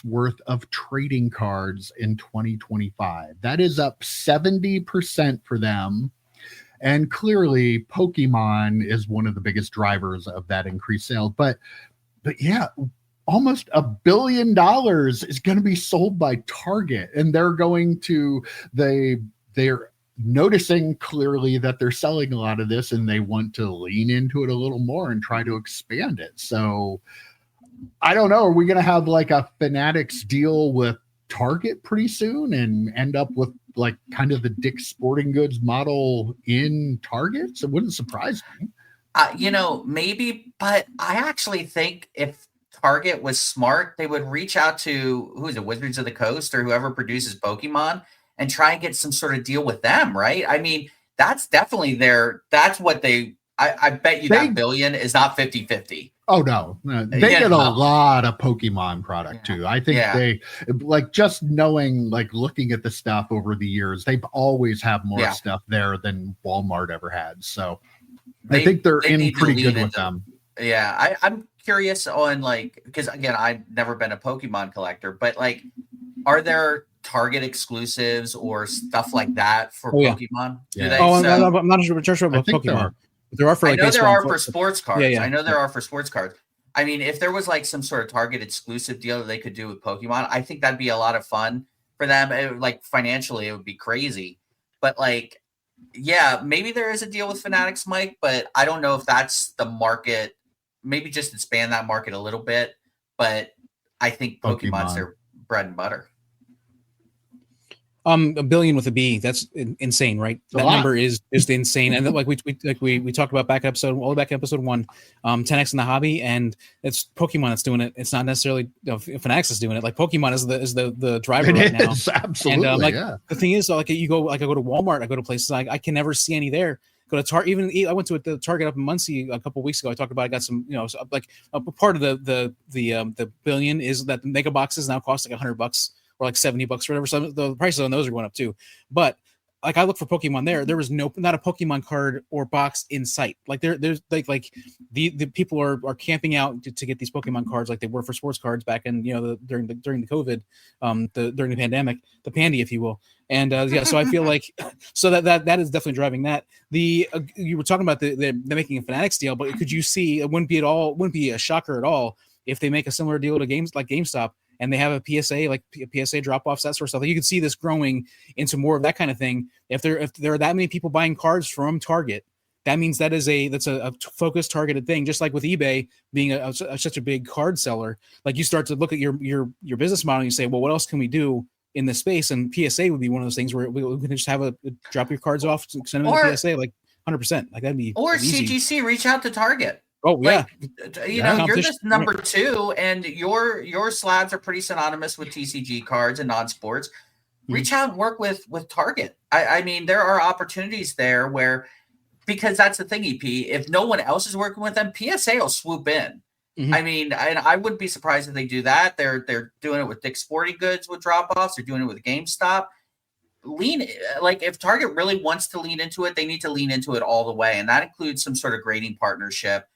worth of trading cards in 2025. That is up 70% for them. And clearly, Pokemon is one of the biggest drivers of that increased sales. But yeah, almost $1 billion is going to be sold by Target. And they're noticing clearly that they're selling a lot of this, and they want to lean into it a little more and try to expand it. So I don't know. Are we going to have like a Fanatics deal with Target pretty soon and end up with like kind of the Dick's Sporting Goods model in Targets? It wouldn't surprise me. Maybe, but I actually think if Target was smart, they would reach out to who is it, Wizards of the Coast or whoever produces Pokemon and try and get some sort of deal with them, right? I mean, that's definitely that's what I bet you that billion is not 50-50. Oh no, they get a lot of Pokemon product too. I think they just knowing, looking at the stuff over the years, they've always have more stuff there than Walmart ever had. So I think they're in pretty good with them. Yeah, I'm curious on because again, I've never been a Pokemon collector, but are there Target exclusives or stuff like that for Pokemon? Yeah. I'm not sure about Pokemon. There are for I know there are for sports cards. I know there are for sports cards. I mean, if there was some sort of Target exclusive deal that they could do with Pokemon, I think that'd be a lot of fun for them. Financially, it would be crazy. But maybe there is a deal with Fanatics, Mike, but I don't know if that's the market. Maybe just expand that market a little bit. But I think Pokemon's their bread and butter. $1 billion with a B. That's insane, right? That number is insane. And we talked about back episode 1, 10x in the hobby, and it's Pokemon that's doing it. It's not necessarily Fanatics is doing it. Pokemon is the driver right now. Absolutely. And the thing is, I go to Walmart, I go to places I can never see any there. Go to Target. Even I went to the Target up in Muncie a couple of weeks ago. I talked about I got some, a part of the billion is that the mega boxes now cost $100. Or $70 or whatever. So the prices on those are going up too. But I look for Pokemon there was not a Pokemon card or box in sight. There's the people are camping out to get these Pokemon cards like they were for sports cards back in during the COVID, during the pandemic, the pandy, if you will. And so I feel so that is definitely driving that. You were talking about the making a Fanatics deal, but could you see it wouldn't be a shocker at all if they make a similar deal to games like GameStop. And they have a PSA, PSA drop-offs, that sort of stuff. You could see this growing into more of that kind of thing. If there are that many people buying cards from Target, that means that's a focused, targeted thing. Just like with eBay being such a big card seller, you start to look at your business model and you say, well, what else can we do in this space? And PSA would be one of those things where we can just have drop your cards off, send them to PSA 100%. That'd be easy. CGC reach out to Target. Oh yeah, you're just number 2, and your slabs are pretty synonymous with TCG cards and non-sports. Reach out and work with Target. I mean, there are opportunities there because that's the thing, EP. If no one else is working with them, PSA will swoop in. Mm-hmm. I mean, and I wouldn't be surprised if they do that. They're doing it with Dick's Sporting Goods with drop-offs. They're doing it with GameStop. If Target really wants to lean into it, they need to lean into it all the way, and that includes some sort of grading partnership.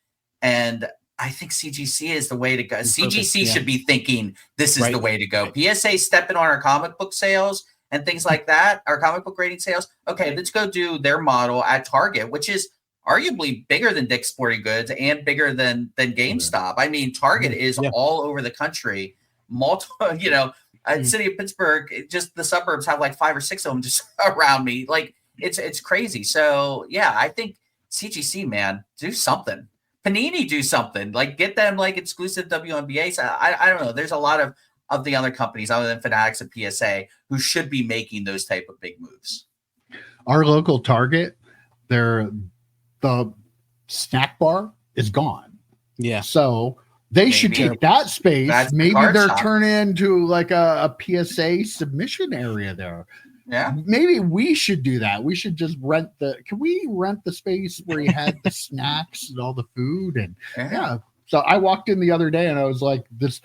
And I think CGC is the way to go. CGC should be thinking this is the way to go. PSA stepping on our comic book sales and things like that, our comic book grading sales. Okay, let's go do their model at Target, which is arguably bigger than Dick's Sporting Goods and bigger than GameStop. I mean, Target is all over the country. Multiple, city of Pittsburgh, just the suburbs have 5 or 6 of them just around me. It's crazy. So yeah, I think CGC, man, do something. Panini do something, get them exclusive WNBAs. I don't know. There's a lot of the other companies other than Fanatics and PSA who should be making those type of big moves. Our local Target, the snack bar is gone. Yeah. So they should take that space. Maybe they're turning into a PSA submission area there. Yeah. Maybe we should do that. We should just can we rent the space where you had the snacks and all the food? And So I walked in the other day and I was like, this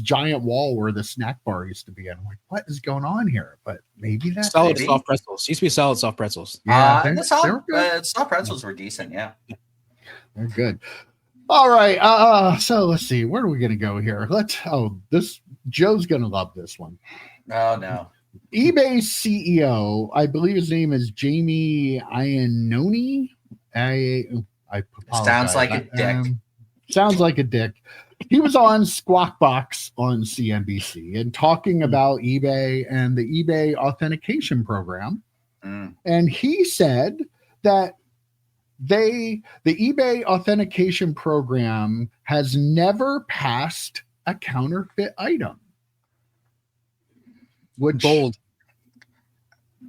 giant wall where the snack bar used to be. And I'm like, what is going on here? But maybe that's solid soft pretzels. Used to be solid soft pretzels. Yeah. And the soft pretzels were decent. Yeah. They're good. All right. So let's see. Where are we going to go here? Joe's going to love this one. Oh, no. eBay's CEO, I believe his name is Jamie Iannone. I apologize. Sounds like a dick. Sounds like a dick. He was on Squawk Box on CNBC and talking about eBay and the eBay authentication program. And he said that the eBay authentication program has never passed a counterfeit item. Bold.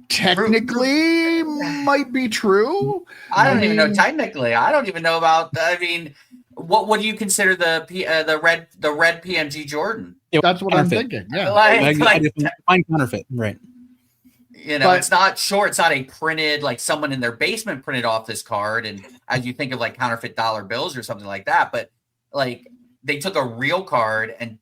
technically might be true. I don't even know. Technically, I don't even know about. I mean, what do you consider the red PMG Jordan? That's what I'm thinking. Yeah, find counterfeit, right? You know, it's not sure. It's not a printed, like someone in their basement printed off this card, and as you think of like counterfeit dollar bills or something like that, but like they took a real card and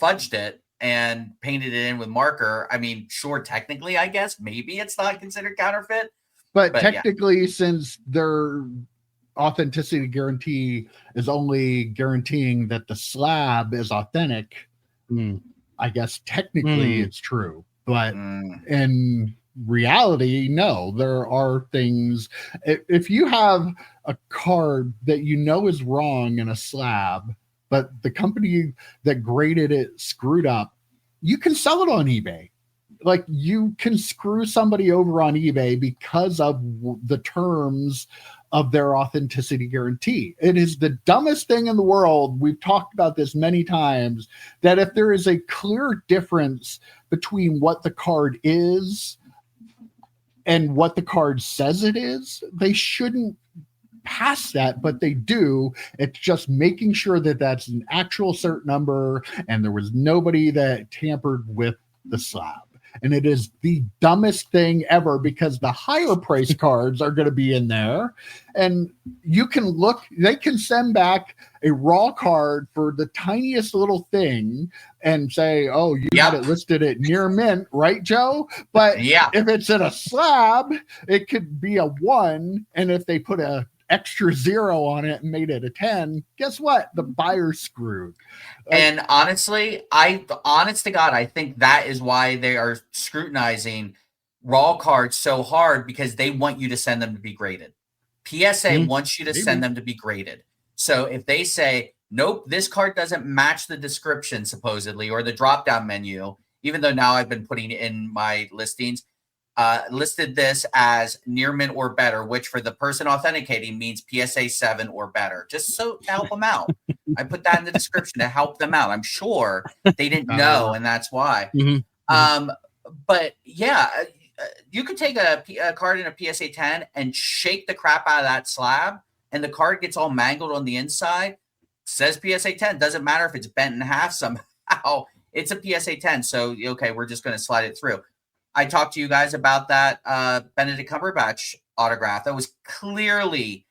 fudged it and painted it in with marker. I mean, sure, technically, I guess maybe it's not considered counterfeit, but technically, since their authenticity guarantee is only guaranteeing that the slab is authentic, I guess technically it's true. But in reality, no, there are things. If you have a card that you know is wrong in a slab, but the company that graded it screwed up, you can sell it on eBay. Like you can screw somebody over on eBay because of the terms of their authenticity guarantee. It is the dumbest thing in the world. We've talked about this many times, that if there is a clear difference between what the card is and what the card says it is, they shouldn't pass that, but they do. It's just making sure that that's an actual cert number and there was nobody that tampered with the slab. And it is the dumbest thing ever, because the higher price cards are going to be in there, and you can look, they can send back a raw card for the tiniest little thing and say, oh, you had it listed at near mint, right, Joe? But if it's in a slab, it could be a 1. And if they put a extra 0 on it and made it a 10, guess what? The buyer's screwed. And honestly, honest to God, I think that is why they are scrutinizing raw cards so hard, because they want you to send them to be graded. PSA wants you to send them to be graded. So if they say, nope, this card doesn't match the description supposedly, or the drop-down menu, even though now I've been putting in my listings, listed this as near mint or better, which for the person authenticating means PSA 7 or better, just so to help them out. I put that in the description to help them out. I'm sure they didn't know, and that's why. But yeah, you could take a card in a PSA 10 and shake the crap out of that slab, and the card gets all mangled on the inside. Says PSA 10. Doesn't matter if it's bent in half somehow. It's a PSA 10. So, okay, we're just going to slide it through. I talked to you guys about that Benedict Cumberbatch autograph that was clearly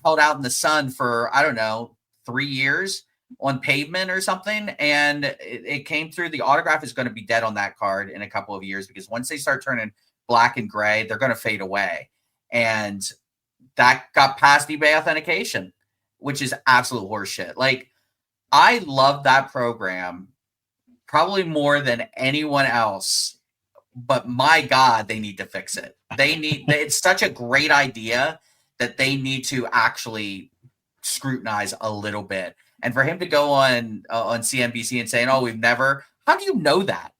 held out in the sun for, I don't know, 3 years on pavement or something. And it came through. The autograph is going to be dead on that card in a couple of years, because once they start turning black and gray, they're going to fade away. And that got past eBay authentication, which is absolute horseshit. Like, I love that program probably more than anyone else. But my God, they need to fix it. It's such a great idea that they need to actually scrutinize a little bit. And for him to go on CNBC and saying, oh, how do you know that?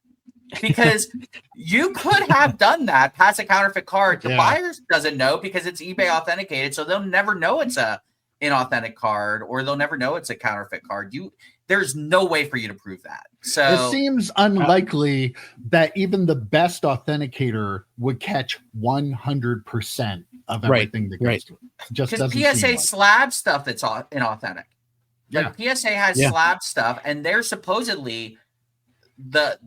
Because you could have done that, pass a counterfeit card. The buyer doesn't know because it's eBay authenticated. So they'll never know it's a inauthentic card, or they'll never know it's a counterfeit card. There's no way for you to prove that. So it seems unlikely that even the best authenticator would catch 100% of everything that goes to it. Just because PSA slab stuff that's inauthentic. Like PSA has slab stuff, and they're supposedly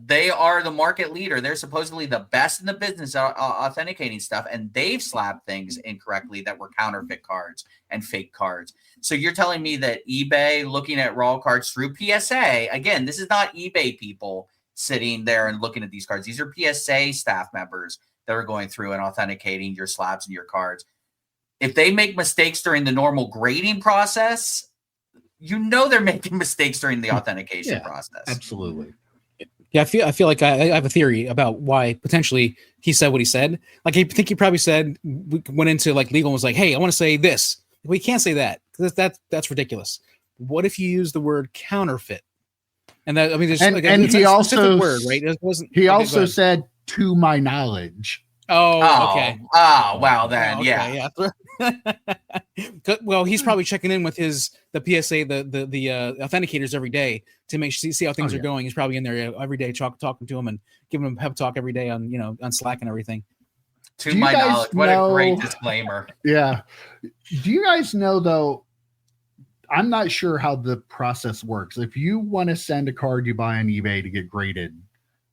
they are the market leader. They're supposedly the best in the business at authenticating stuff, and they've slabbed things incorrectly that were counterfeit cards and fake cards. So you're telling me that eBay, looking at raw cards through PSA, again, this is not eBay people sitting there and looking at these cards. These are PSA staff members that are going through and authenticating your slabs and your cards. If they make mistakes during the normal grading process, you know they're making mistakes during the authentication process. Absolutely. Yeah, I feel like I have a theory about why potentially he said what he said. Like, I think he probably went into like legal and was like, "Hey, I want to say this. We can't say that because that's ridiculous. What if you use the word counterfeit?" And that, I mean, and he also word, right? It wasn't. He also said, "To my knowledge." Oh, okay. Oh, well then, yeah. Well, he's probably checking in with the PSA, the authenticators every day to see how things are going. He's probably in there every day talking to him and giving him a pep talk every day on Slack and everything. To my knowledge, what a great disclaimer. Yeah. Do you guys know, though, I'm not sure how the process works. If you want to send a card you buy on eBay to get graded,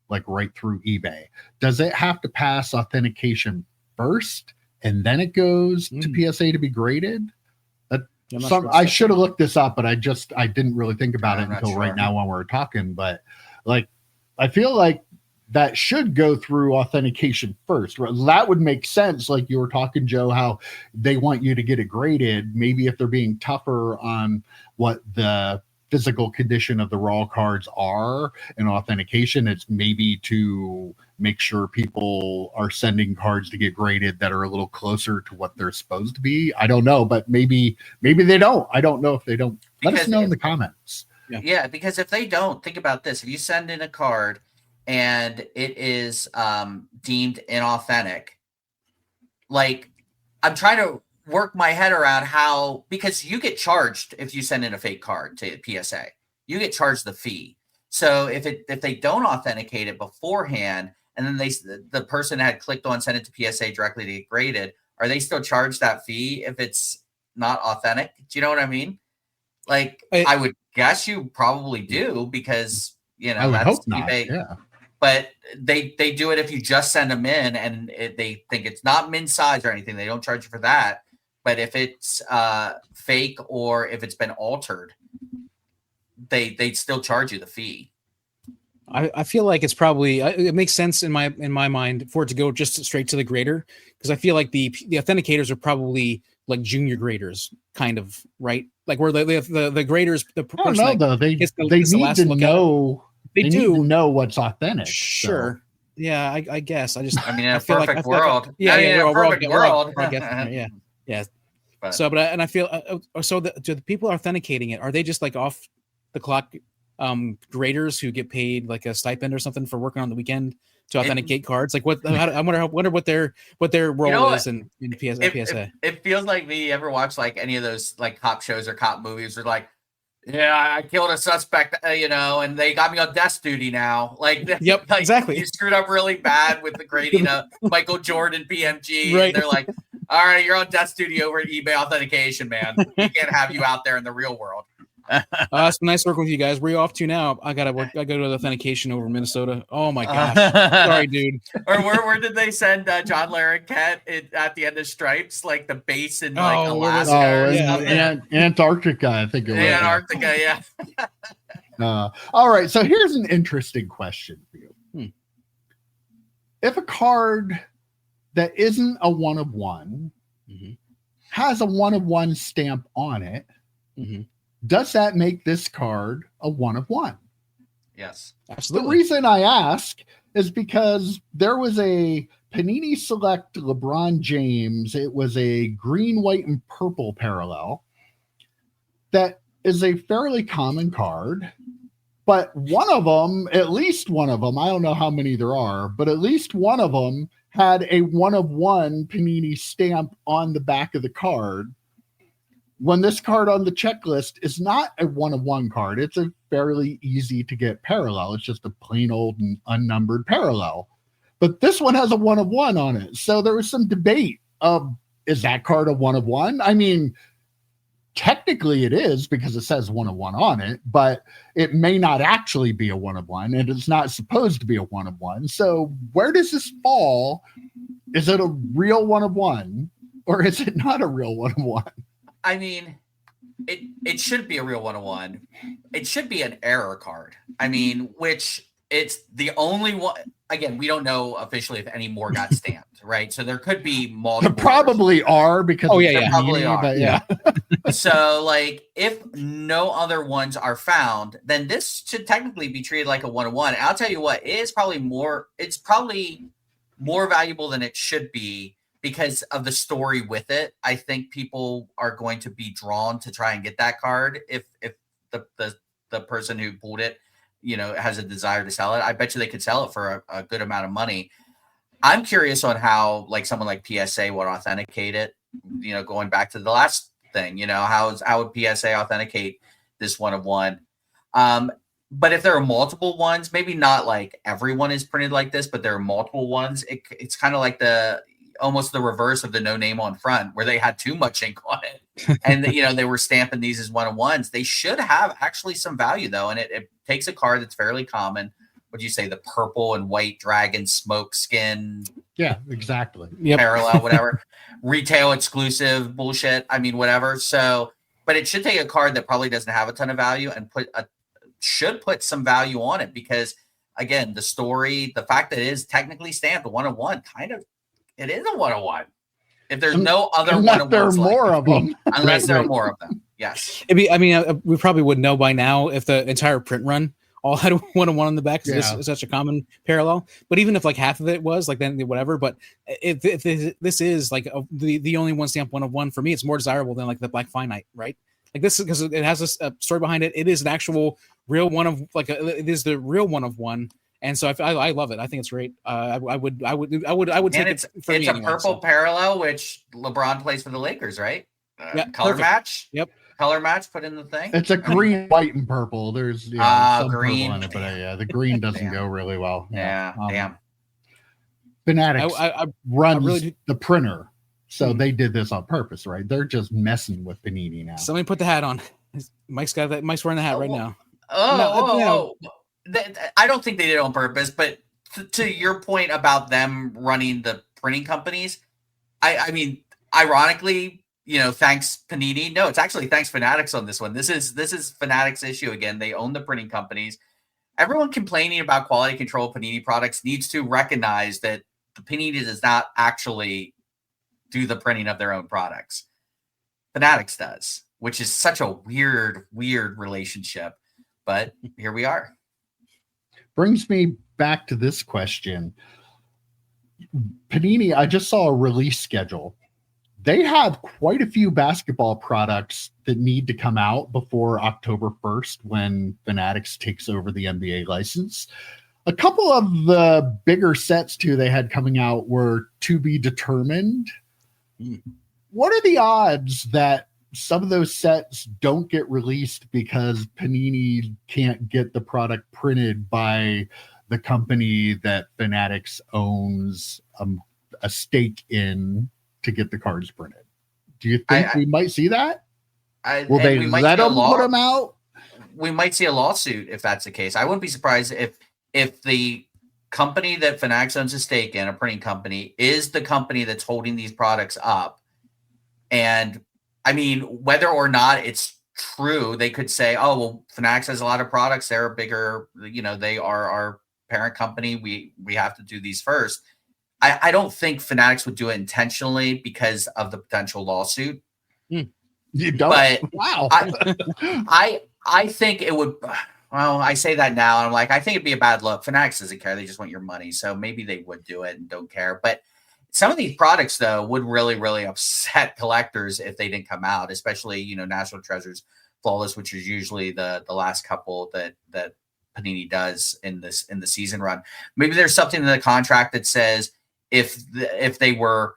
like right through eBay, does it have to pass authentication first and then it goes to PSA to be graded? I should have looked this up, but I didn't really think about it until right now when we were talking. But like, I feel like that should go through authentication first. That would make sense. Like you were talking, Joe, how they want you to get it graded. Maybe if they're being tougher on what the physical condition of the raw cards are and authentication, it's maybe to make sure people are sending cards to get graded that are a little closer to what they're supposed to be. I don't know, but maybe they don't. I don't know if they don't. Let us know in the comments. Yeah, because if they don't, think about this. If you send in a card and it is deemed inauthentic, like I'm trying to work my head around how, because you get charged if you send in a fake card to PSA, you get charged the fee. So if they don't authenticate it beforehand, and then the person had clicked on send it to PSA directly to get graded, are they still charged that fee if it's not authentic? Do you know what I mean? Like I would guess you probably do, because I would hope not. Yeah. But they do it if you just send them in and they think it's not min size or anything. They don't charge you for that. But if it's fake or if it's been altered, they'd still charge you the fee. I feel like it's probably it makes sense in my mind for it to go just straight to the grader, because I feel like the authenticators are probably like junior graders, kind of, right? Like where the graders, the person, I don't know, though. They need to know. They need to know what's authentic. Sure. So. Yeah, I guess. I mean, in a perfect world. Yeah, perfect world. Yeah. But. So, and I feel do the people authenticating it, are they just like off the clock graders who get paid like a stipend or something for working on the weekend to authenticate cards? Like I wonder what their role is in PSA. It feels like me. You ever watch like any of those like cop shows or cop movies where like, yeah, I killed a suspect, and they got me on desk duty now. Like, yep, like, exactly. You screwed up really bad with the grading of Michael Jordan BMG. Right. And they're like, all right, you're on desk duty over at eBay authentication, man. We can't have you out there in the real world. It's been nice working with you guys. Where are you off to now? I gotta work. I go to the authentication over in Minnesota. Oh my gosh, sorry, dude. Or where did they send John Larroquette at the end of Stripes, like the base in like Alaska? Antarctica, I think it was. Antarctica, yeah. All right, so here's an interesting question for you. If a card that isn't a 1 of 1 has a 1 of 1 stamp on it, does that make this card a 1 of 1? Yes, absolutely. The reason I ask is because there was a Panini Select LeBron James. It was a green, white, and purple parallel that is a fairly common card. But one of them, at least one of them, I don't know how many there are, but at least one of them had a 1 of 1 Panini stamp on the back of the card, when this card on the checklist is not a 1 of 1 card. It's a fairly easy to get parallel. It's just a plain old and unnumbered parallel. But this one has a 1 of 1 on it. So there was some debate of, is that card a 1 of 1? I mean, technically it is, because it says 1 of 1 on it, but it may not actually be a 1 of 1, and it's not supposed to be a 1 of 1. So where does this fall? Is it a real 1 of 1, or is it not a real 1 of 1? I mean, it should be a real 1 of 1. It should be an error card. I mean, which it's the only one. Again, we don't know officially if any more got stamped, right? So there could be multiple. There probably are, because probably are. But yeah. So like, if no other ones are found, then this should technically be treated like a 1 of 1. And I'll tell you what, it's probably more valuable than it should be, because of the story with it. I think people are going to be drawn to try and get that card if the person who pulled it, has a desire to sell it. I bet you they could sell it for a good amount of money. I'm curious on how like someone like PSA would authenticate it. Going back to the last thing, how would PSA authenticate this 1 of 1? But if there are multiple ones, maybe not like everyone is printed like this, but there are multiple ones. It's kind of like almost the reverse of the no name on front, where they had too much ink on it, and they were stamping these as 1-of-1s. They should have actually some value though, and it takes a card that's fairly common. Would you say the purple and white dragon smoke skin? Yeah, exactly. Parallel, whatever, retail exclusive bullshit. I mean, whatever. So, but it should take a card that probably doesn't have a ton of value and should put some value on it, because again, the story, the fact that it is technically stamped a 1-of-1, it is a 1-of-1. If there's no other 1-of-1s, there are more of them. Unless there are more of them. Yes. We probably would know by now if the entire print run all had a 1-of-1 on the back. This is such a common parallel. But even if like half of it was like, then whatever. But if this is like the only one stamp 1-of-1, for me, it's more desirable than like the Black Finite, right? Like this, because it has a story behind it. It is an actual real it is the real 1-of-1. And so I love it. I think it's great. I would take it. For it's me a anyway, purple parallel, which LeBron plays for the Lakers, right? Color perfect. Match. Yep. Color match. Put in the thing. It's a green, white, and purple. There's some green purple in it, but the green doesn't go really well. Damn. Fanatics runs really the printer, so they did this on purpose, right? They're just messing with Panini now. Somebody put the hat on. Mike's wearing the hat right now. I don't think they did it on purpose, but to your point about them running the printing companies, I mean, ironically, thanks Panini. No, it's actually thanks Fanatics on this one. This is Fanatics' issue again. They own the printing companies. Everyone complaining about quality control of Panini products needs to recognize that the Panini does not actually do the printing of their own products. Fanatics does, which is such a weird relationship. But here we are. Brings me back to this question. Panini, I just saw a release schedule. They have quite a few basketball products that need to come out before October 1st when Fanatics takes over the NBA license. A couple of the bigger sets, too, they had coming out were to be determined. What are the odds that some of those sets don't get released because Panini can't get the product printed by the company that Fanatics owns a stake in to get the cards printed? Do you think we might see that? Will they let them put them out? We might see a lawsuit if that's the case. I wouldn't be surprised if the company that Fanatics owns a stake in, a printing company, is the company that's holding these products up. And I mean, whether or not it's true, they could say, oh, well, Fanatics has a lot of products. They're a bigger, they are our parent company. We have to do these first. I don't think Fanatics would do it intentionally because of the potential lawsuit. You don't? But wow. I think it would. Well, I say that now. And I'm like, I think it'd be a bad look. Fanatics doesn't care. They just want your money. So maybe they would do it and don't care. But some of these products, though, would really, really upset collectors if they didn't come out, especially, National Treasures Flawless, which is usually the last couple that Panini does in the season run. Maybe there's something in the contract that says if they were,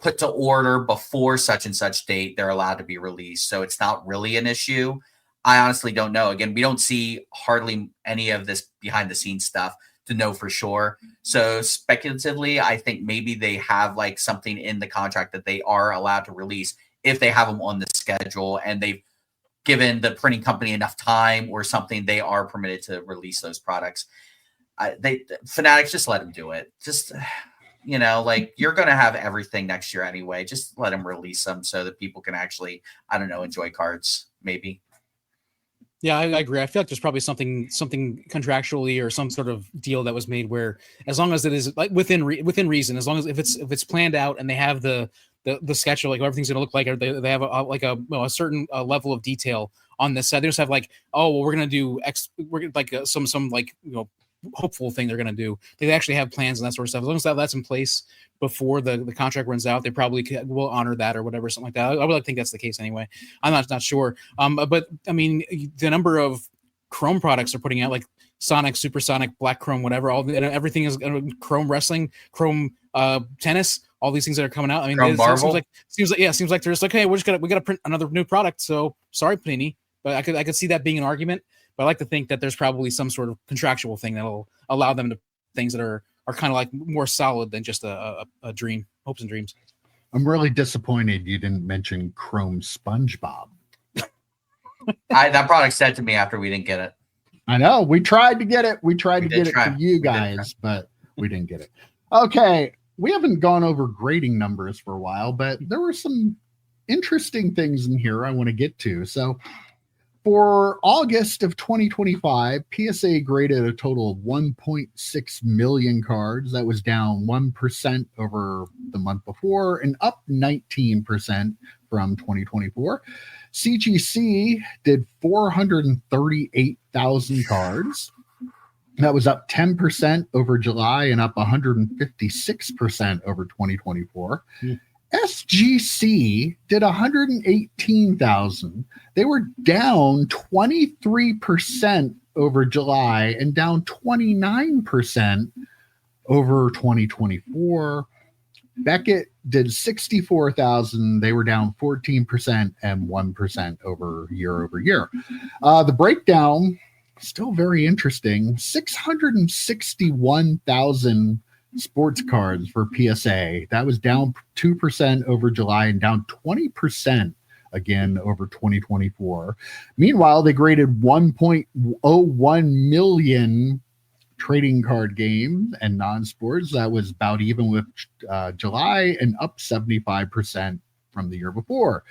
put to order before such and such date, they're allowed to be released. So it's not really an issue. I honestly don't know. Again, we don't see hardly any of this behind the scenes stuff to know for sure. So speculatively, I think maybe they have like something in the contract that they are allowed to release if they have them on the schedule and they've given the printing company enough time or something, they are permitted to release those products. Fanatics, just let them do it. Just, you're going to have everything next year anyway. Just let them release them so that people can actually, enjoy cards maybe. Yeah, I agree. I feel like there's probably something contractually or some sort of deal that was made where, as long as it is like within reason, as long as if it's planned out and they have the schedule, like everything's going to look like, or they have a certain level of detail on this set. They just have like, oh, well, we're going to do X, we're like some hopeful thing they're going to do. They actually have plans and that sort of stuff. As long as that's in place before the contract runs out, they probably will honor that or whatever, something like that. I would think that's the case anyway. I'm not sure. But I mean, the number of Chrome products they're putting out, like Sonic, Supersonic, Black Chrome, whatever, everything is Chrome wrestling, Chrome tennis, all these things that are coming out. I mean, it seems like they're just like, hey, we got to print another new product. So sorry, Panini, but I could see that being an argument. But I like to think that there's probably some sort of contractual thing that'll allow them to things that are kind of like more solid than just a dream. hopes and dreams. I'm really disappointed you didn't mention Chrome SpongeBob. That product said to me after we didn't get it. I know. We tried to get it. We tried to get it try. for you guys, but we didn't get it. Okay. We haven't gone over grading numbers for a while, but there were some interesting things in here I want to get to. So for August of 2025, PSA graded a total of 1.6 million cards. That was down 1% over the month before and up 19% from 2024. CGC did 438,000 cards. That was up 10% over July and up 156% over 2024. SGC did 118,000. They were down 23% over July and down 29% over 2024. Beckett did 64,000. They were down 14% and 1% over year. The breakdown, still very interesting. 661,000 sports cards for PSA. That was down 2% over July and down 20% again over 2024. Meanwhile, they graded 1.01 million trading card games and non-sports. That was about even with July and up 75% from the year before.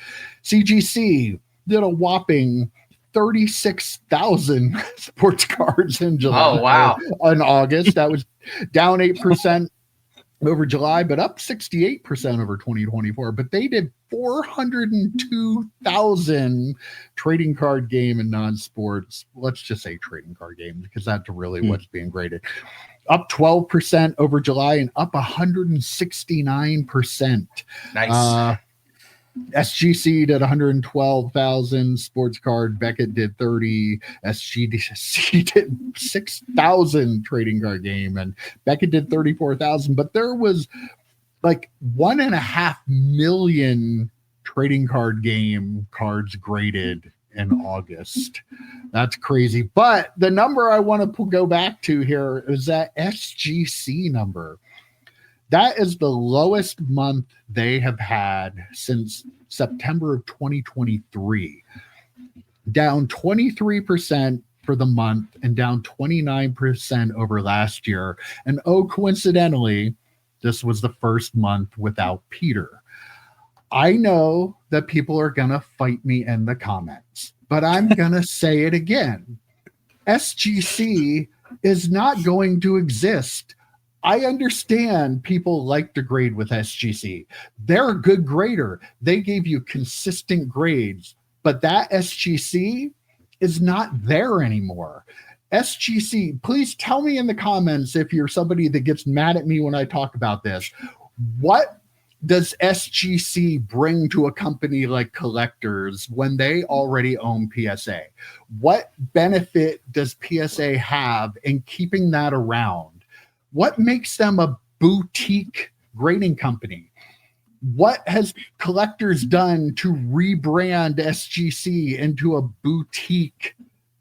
CGC did a whopping 36,000 sports cards in July. Oh, wow. In August. That was down 8% over July, but up 68% over 2024. But they did 402,000 trading card game and non-sports. Let's just say trading card games, because that's really what's being graded. Up 12% over July and up 169%. Nice. SGC did 112,000 sports card. Beckett did 30. SGC did 6,000 trading card game, and Beckett did 34,000. But there was like 1.5 million trading card game cards graded in August. That's crazy. But the number I want to go back to here is that SGC number. That is the lowest month they have had since September of 2023. Down 23% for the month and down 29% over last year. And coincidentally, this was the first month without Peter. I know that people are going to fight me in the comments, but I'm going to say it again. SGC is not going to exist. I understand people like to grade with SGC. They're a good grader. They gave you consistent grades, but that SGC is not there anymore. SGC, please tell me in the comments if you're somebody that gets mad at me when I talk about this. What does SGC bring to a company like Collectors when they already own PSA? What benefit does PSA have in keeping that around? What makes them a boutique grading company? What has Collectors done to rebrand SGC into a boutique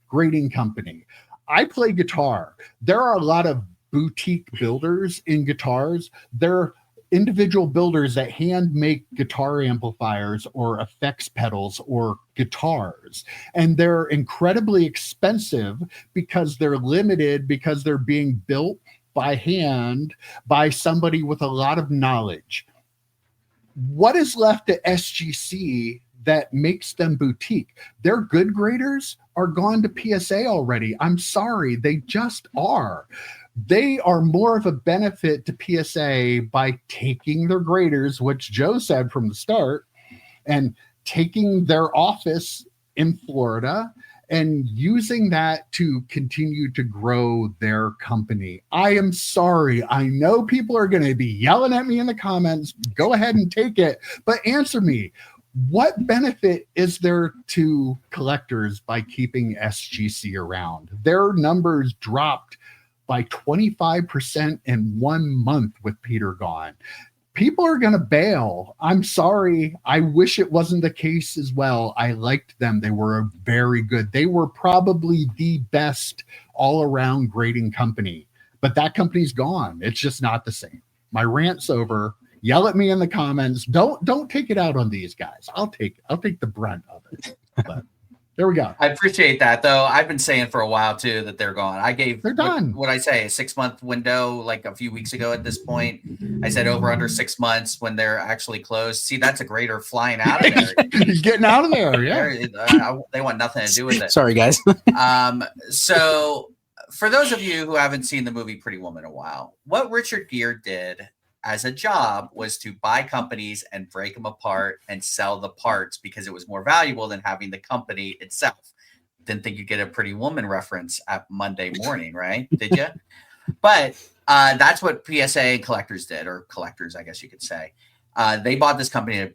grading company? I play guitar. There are a lot of boutique builders in guitars. They're individual builders that hand make guitar amplifiers or effects pedals or guitars. And they're incredibly expensive because they're limited, because they're being built by hand by somebody with a lot of knowledge. What is left at SGC that makes them boutique? Their good graders are gone to PSA already. I'm sorry, they just are. They are more of a benefit to PSA by taking their graders, which Joe said from the start, and taking their office in Florida and using that to continue to grow their company. I am sorry. I know people are going to be yelling at me in the comments. Go ahead and take it, but answer me. What benefit is there to Collectors by keeping SGC around? Their numbers dropped by 25% in 1 month with Peter gone. People are going to bail. I'm sorry. I wish it wasn't the case as well. I liked them. They were very good. They were probably the best all-around grading company, but that company's gone. It's just not the same. My rant's over. Yell at me in the comments. Don't take it out on these guys. I'll take the brunt of it. But there we go. I appreciate that, though. I've been saying for a while too that they're gone. I gave They're done. What I say, a 6-month window, like a few weeks ago. At this point, I said over under 6 months when they're actually closed. See, that's a greater flying out of there. He's getting out of there. Yeah, they want nothing to do with it. Sorry, guys. So for those of you who haven't seen the movie Pretty Woman in a while, what Richard Gere did as a job was to buy companies and break them apart and sell the parts because it was more valuable than having the company itself. Didn't think you'd get a Pretty Woman reference at Monday morning, right? Did you? But that's what PSA and collectors did, or collectors, I guess you could say. They bought this company to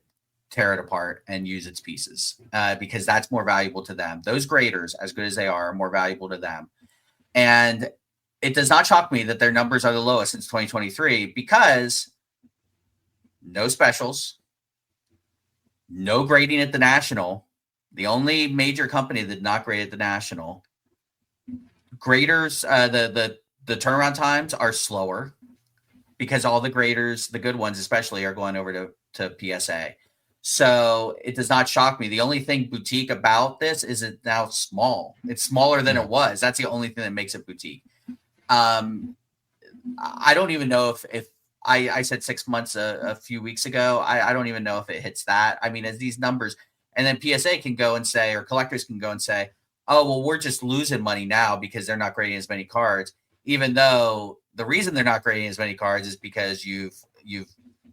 tear it apart and use its pieces because that's more valuable to them. Those graders, as good as they are more valuable to them. And it does not shock me that their numbers are the lowest since 2023 because no specials, no grading at the National. The only major company that did not grade at the National. Graders, the turnaround times are slower because all the graders, the good ones especially, are going over to PSA. So it does not shock me. The only thing boutique about this is it's now small. It's smaller than it was. That's the only thing that makes it boutique. I don't even know if I said 6 months a few weeks ago. I don't even know if it hits that. I mean, as these numbers, and then PSA can go and say, or collectors can go and say, oh, well, we're just losing money now because they're not grading as many cards, even though the reason they're not grading as many cards is because you've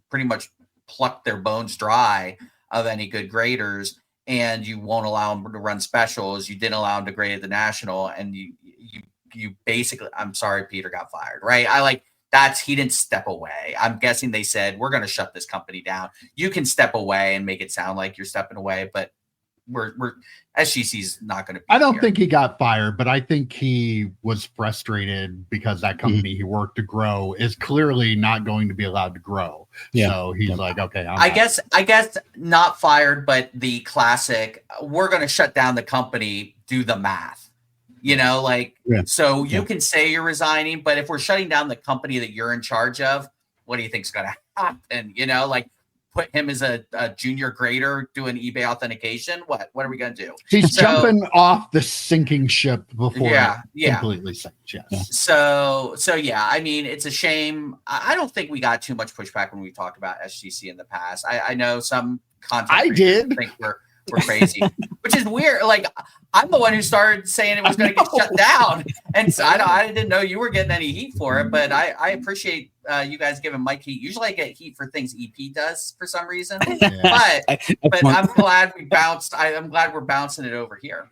pretty much plucked their bones dry of any good graders, and you won't allow them to run specials. You didn't allow them to grade at the National, and you basically, I'm sorry, Peter got fired, right? He didn't step away. I'm guessing they said, we're going to shut this company down. You can step away and make it sound like you're stepping away, but we're SGC's not going to be I don't here. think he got fired, but I think he was frustrated because that company he worked to grow is clearly not going to be allowed to grow. Yeah. So he's like, okay, I guess not fired, but the classic, we're going to shut down the company, do the math. So you can say you're resigning, but if we're shutting down the company that you're in charge of, what do you think's going to happen? Put him as a junior grader doing eBay authentication. What are we going to do? He's jumping off the sinking ship before it completely sinks. Yes. So yeah, I mean, it's a shame. I don't think we got too much pushback when we talked about SGC in the past. I know some content think we're crazy, which is weird. Like, I'm the one who started saying it was going to get shut down, and so I didn't know you were getting any heat for it. But I appreciate you guys giving Mike heat. Usually, I get heat for things EP does for some reason, but I'm glad we bounced. I'm glad we're bouncing it over here.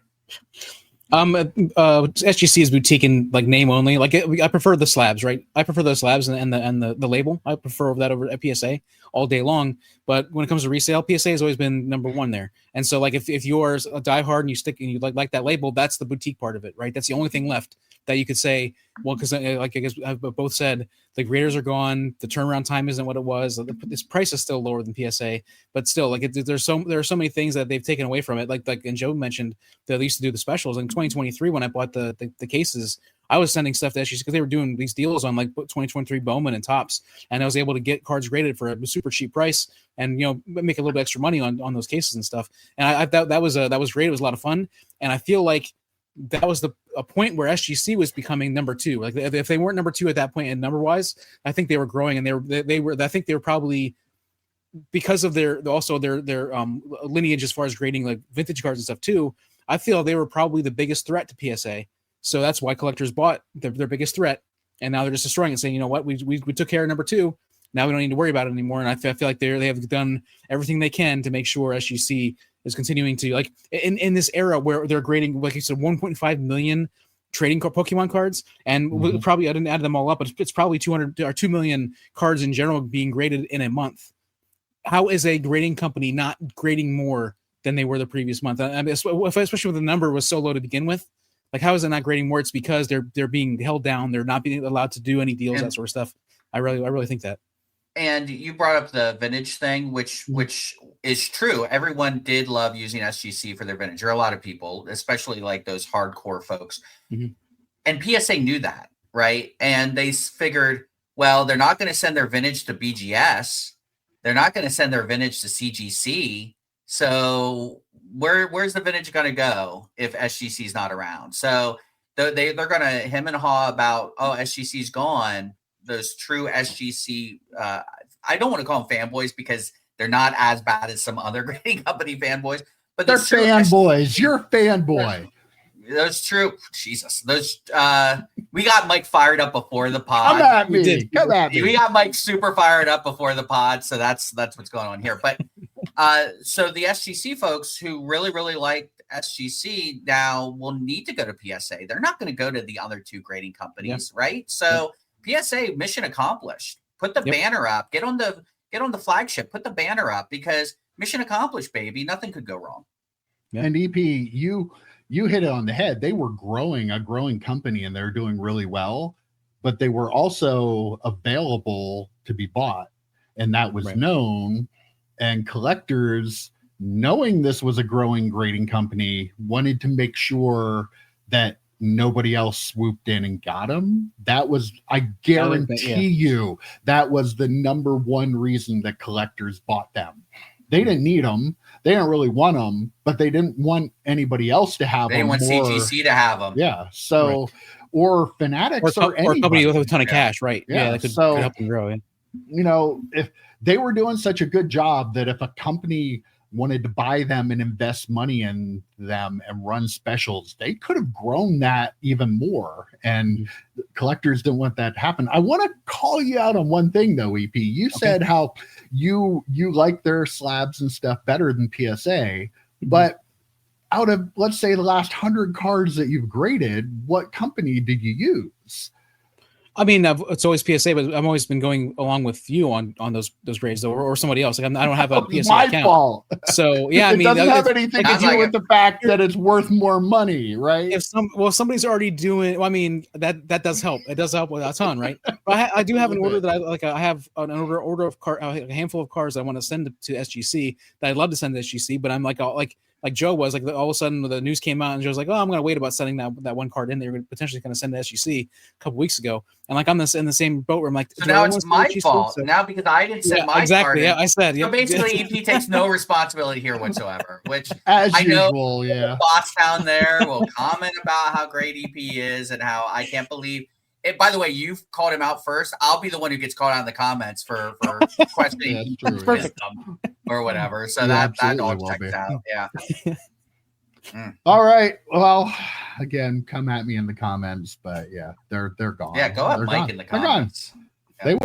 SGC is boutique in like name only. Like I prefer the slabs, right? I prefer those slabs and the label. I prefer that over at PSA all day long. But when it comes to resale, PSA has always been number one there. And so like if yours a diehard and you stick and you like that label, that's the boutique part of it, right? That's the only thing left that you could say. Well, because like I guess I've both said the graders are gone, the turnaround time isn't what it was. This price is still lower than PSA, but still like there are so many things that they've taken away from it. Like and Joe mentioned that they used to do the specials in 2023 when I bought the cases. I was sending stuff to SGC because they were doing these deals on like 2023 Bowman and Topps, and I was able to get cards graded for a super cheap price and make a little bit extra money on those cases and stuff. And I thought that was great. It was a lot of fun, and I feel like that was a point where SGC was becoming number two. Like if they weren't number two at that point and number wise, I think they were growing, and they were. I think they were probably because of their lineage as far as grading like vintage cards and stuff too. I feel they were probably the biggest threat to PSA. So that's why collectors bought their biggest threat, and now they're just destroying it, saying, you know what, we took care of number two. Now we don't need to worry about it anymore. And I feel like they have done everything they can to make sure SGC is continuing to, like, in this era where they're grading, like you said, 1.5 million trading Pokemon cards, and we probably, I didn't add them all up, but it's probably 200 or 2 million cards in general being graded in a month. How is a grading company not grading more than they were the previous month? I mean, especially when the number was so low to begin with. Like, how is it not grading more? It's because they're being held down. They're not being allowed to do any deals, that sort of stuff. I really think that. And you brought up the vintage thing, which is true. Everyone did love using SGC for their vintage. There are a lot of people, especially like those hardcore folks. Mm-hmm. And PSA knew that, right? And they figured, well, they're not going to send their vintage to BGS. they're not going to send their vintage to CGC. So where's the vintage going to go if SGC is not around? So they're going to hem and haw about, oh, SGC's gone. Those true SGC, I don't want to call them fanboys because they're not as bad as some other grading company fanboys, but they're fanboys. You're a fanboy. Those true. Jesus. Those we got Mike fired up before the pod. Come at me. Come at me. We got Mike super fired up before the pod, so that's what's going on here. But so the SGC folks who really, really like SGC now will need to go to PSA. They're not going to go to the other two grading companies, right? So PSA mission accomplished. Put the banner up. Get on the flagship. Put the banner up because mission accomplished, baby. Nothing could go wrong. Yeah. And EP, you hit it on the head. They were a growing company, and they're doing really well, but they were also available to be bought, and that was known. And collectors, knowing this was a growing grading company, wanted to make sure that nobody else swooped in and got them. That was, I guarantee you, that was the number one reason that collectors bought them. They didn't need them. They didn't really want them, but they didn't want anybody else to have them. They didn't want CGC to have them. Yeah. So, or Fanatics or a company with a ton of cash, right? Yeah. That could help them grow. Yeah. You know, if they were doing such a good job that if a company wanted to buy them and invest money in them and run specials, they could have grown that even more. And collectors didn't want that to happen. I want to call you out on one thing though, EP. You said how you like their slabs and stuff better than PSA, but out of, let's say, the last 100 cards that you've graded, what company did you use? I mean, it's always PSA, but I've always been going along with you on those grades, though, or somebody else. Like I don't have a PSA my account. Fault. So yeah, I mean, it doesn't have anything to do with the fact that it's worth more money, right? If somebody's already doing. Well, I mean, that does help. It does help a ton, right? But I do have an order that I like. I have an order of a handful of cards I want to send to SGC that I'd love to send to SGC, but I'm like Joe was like, all of a sudden the news came out and Joe's like, oh, I'm going to wait about sending that one card in. They were potentially going to send to SGC a couple weeks ago. And like, I'm in the same boat where I'm like, so now it's my fault now because I didn't send my exactly. card. Yeah, I said, so basically EP takes no responsibility here whatsoever, which as I know usual, the boss down there will comment about how great EP is and how I can't believe it. By the way, you've called him out first. I'll be the one who gets called out in the comments for questioning wisdom or whatever. So that all checks out. Yeah. All right. Well, again, come at me in the comments, but yeah, they're gone. Yeah, go at Mike in the comments. Yeah.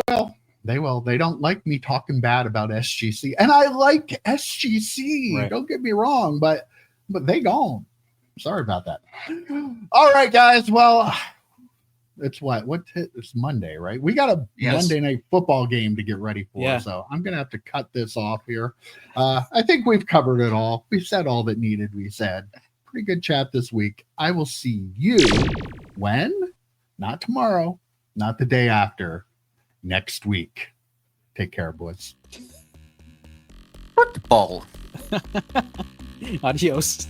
They will. They don't like me talking bad about SGC, and I like SGC. Right. Don't get me wrong, but they gone. Sorry about that. All right, guys. Well, it's it's Monday, right? We got a Monday night football game to get ready for. So I'm gonna have to cut this off here. I think we've covered it all. We've said all that needed to be said. Pretty good chat this week. I will see you when? Not tomorrow, not the day after, next week. Take care, boys. Football. Adios.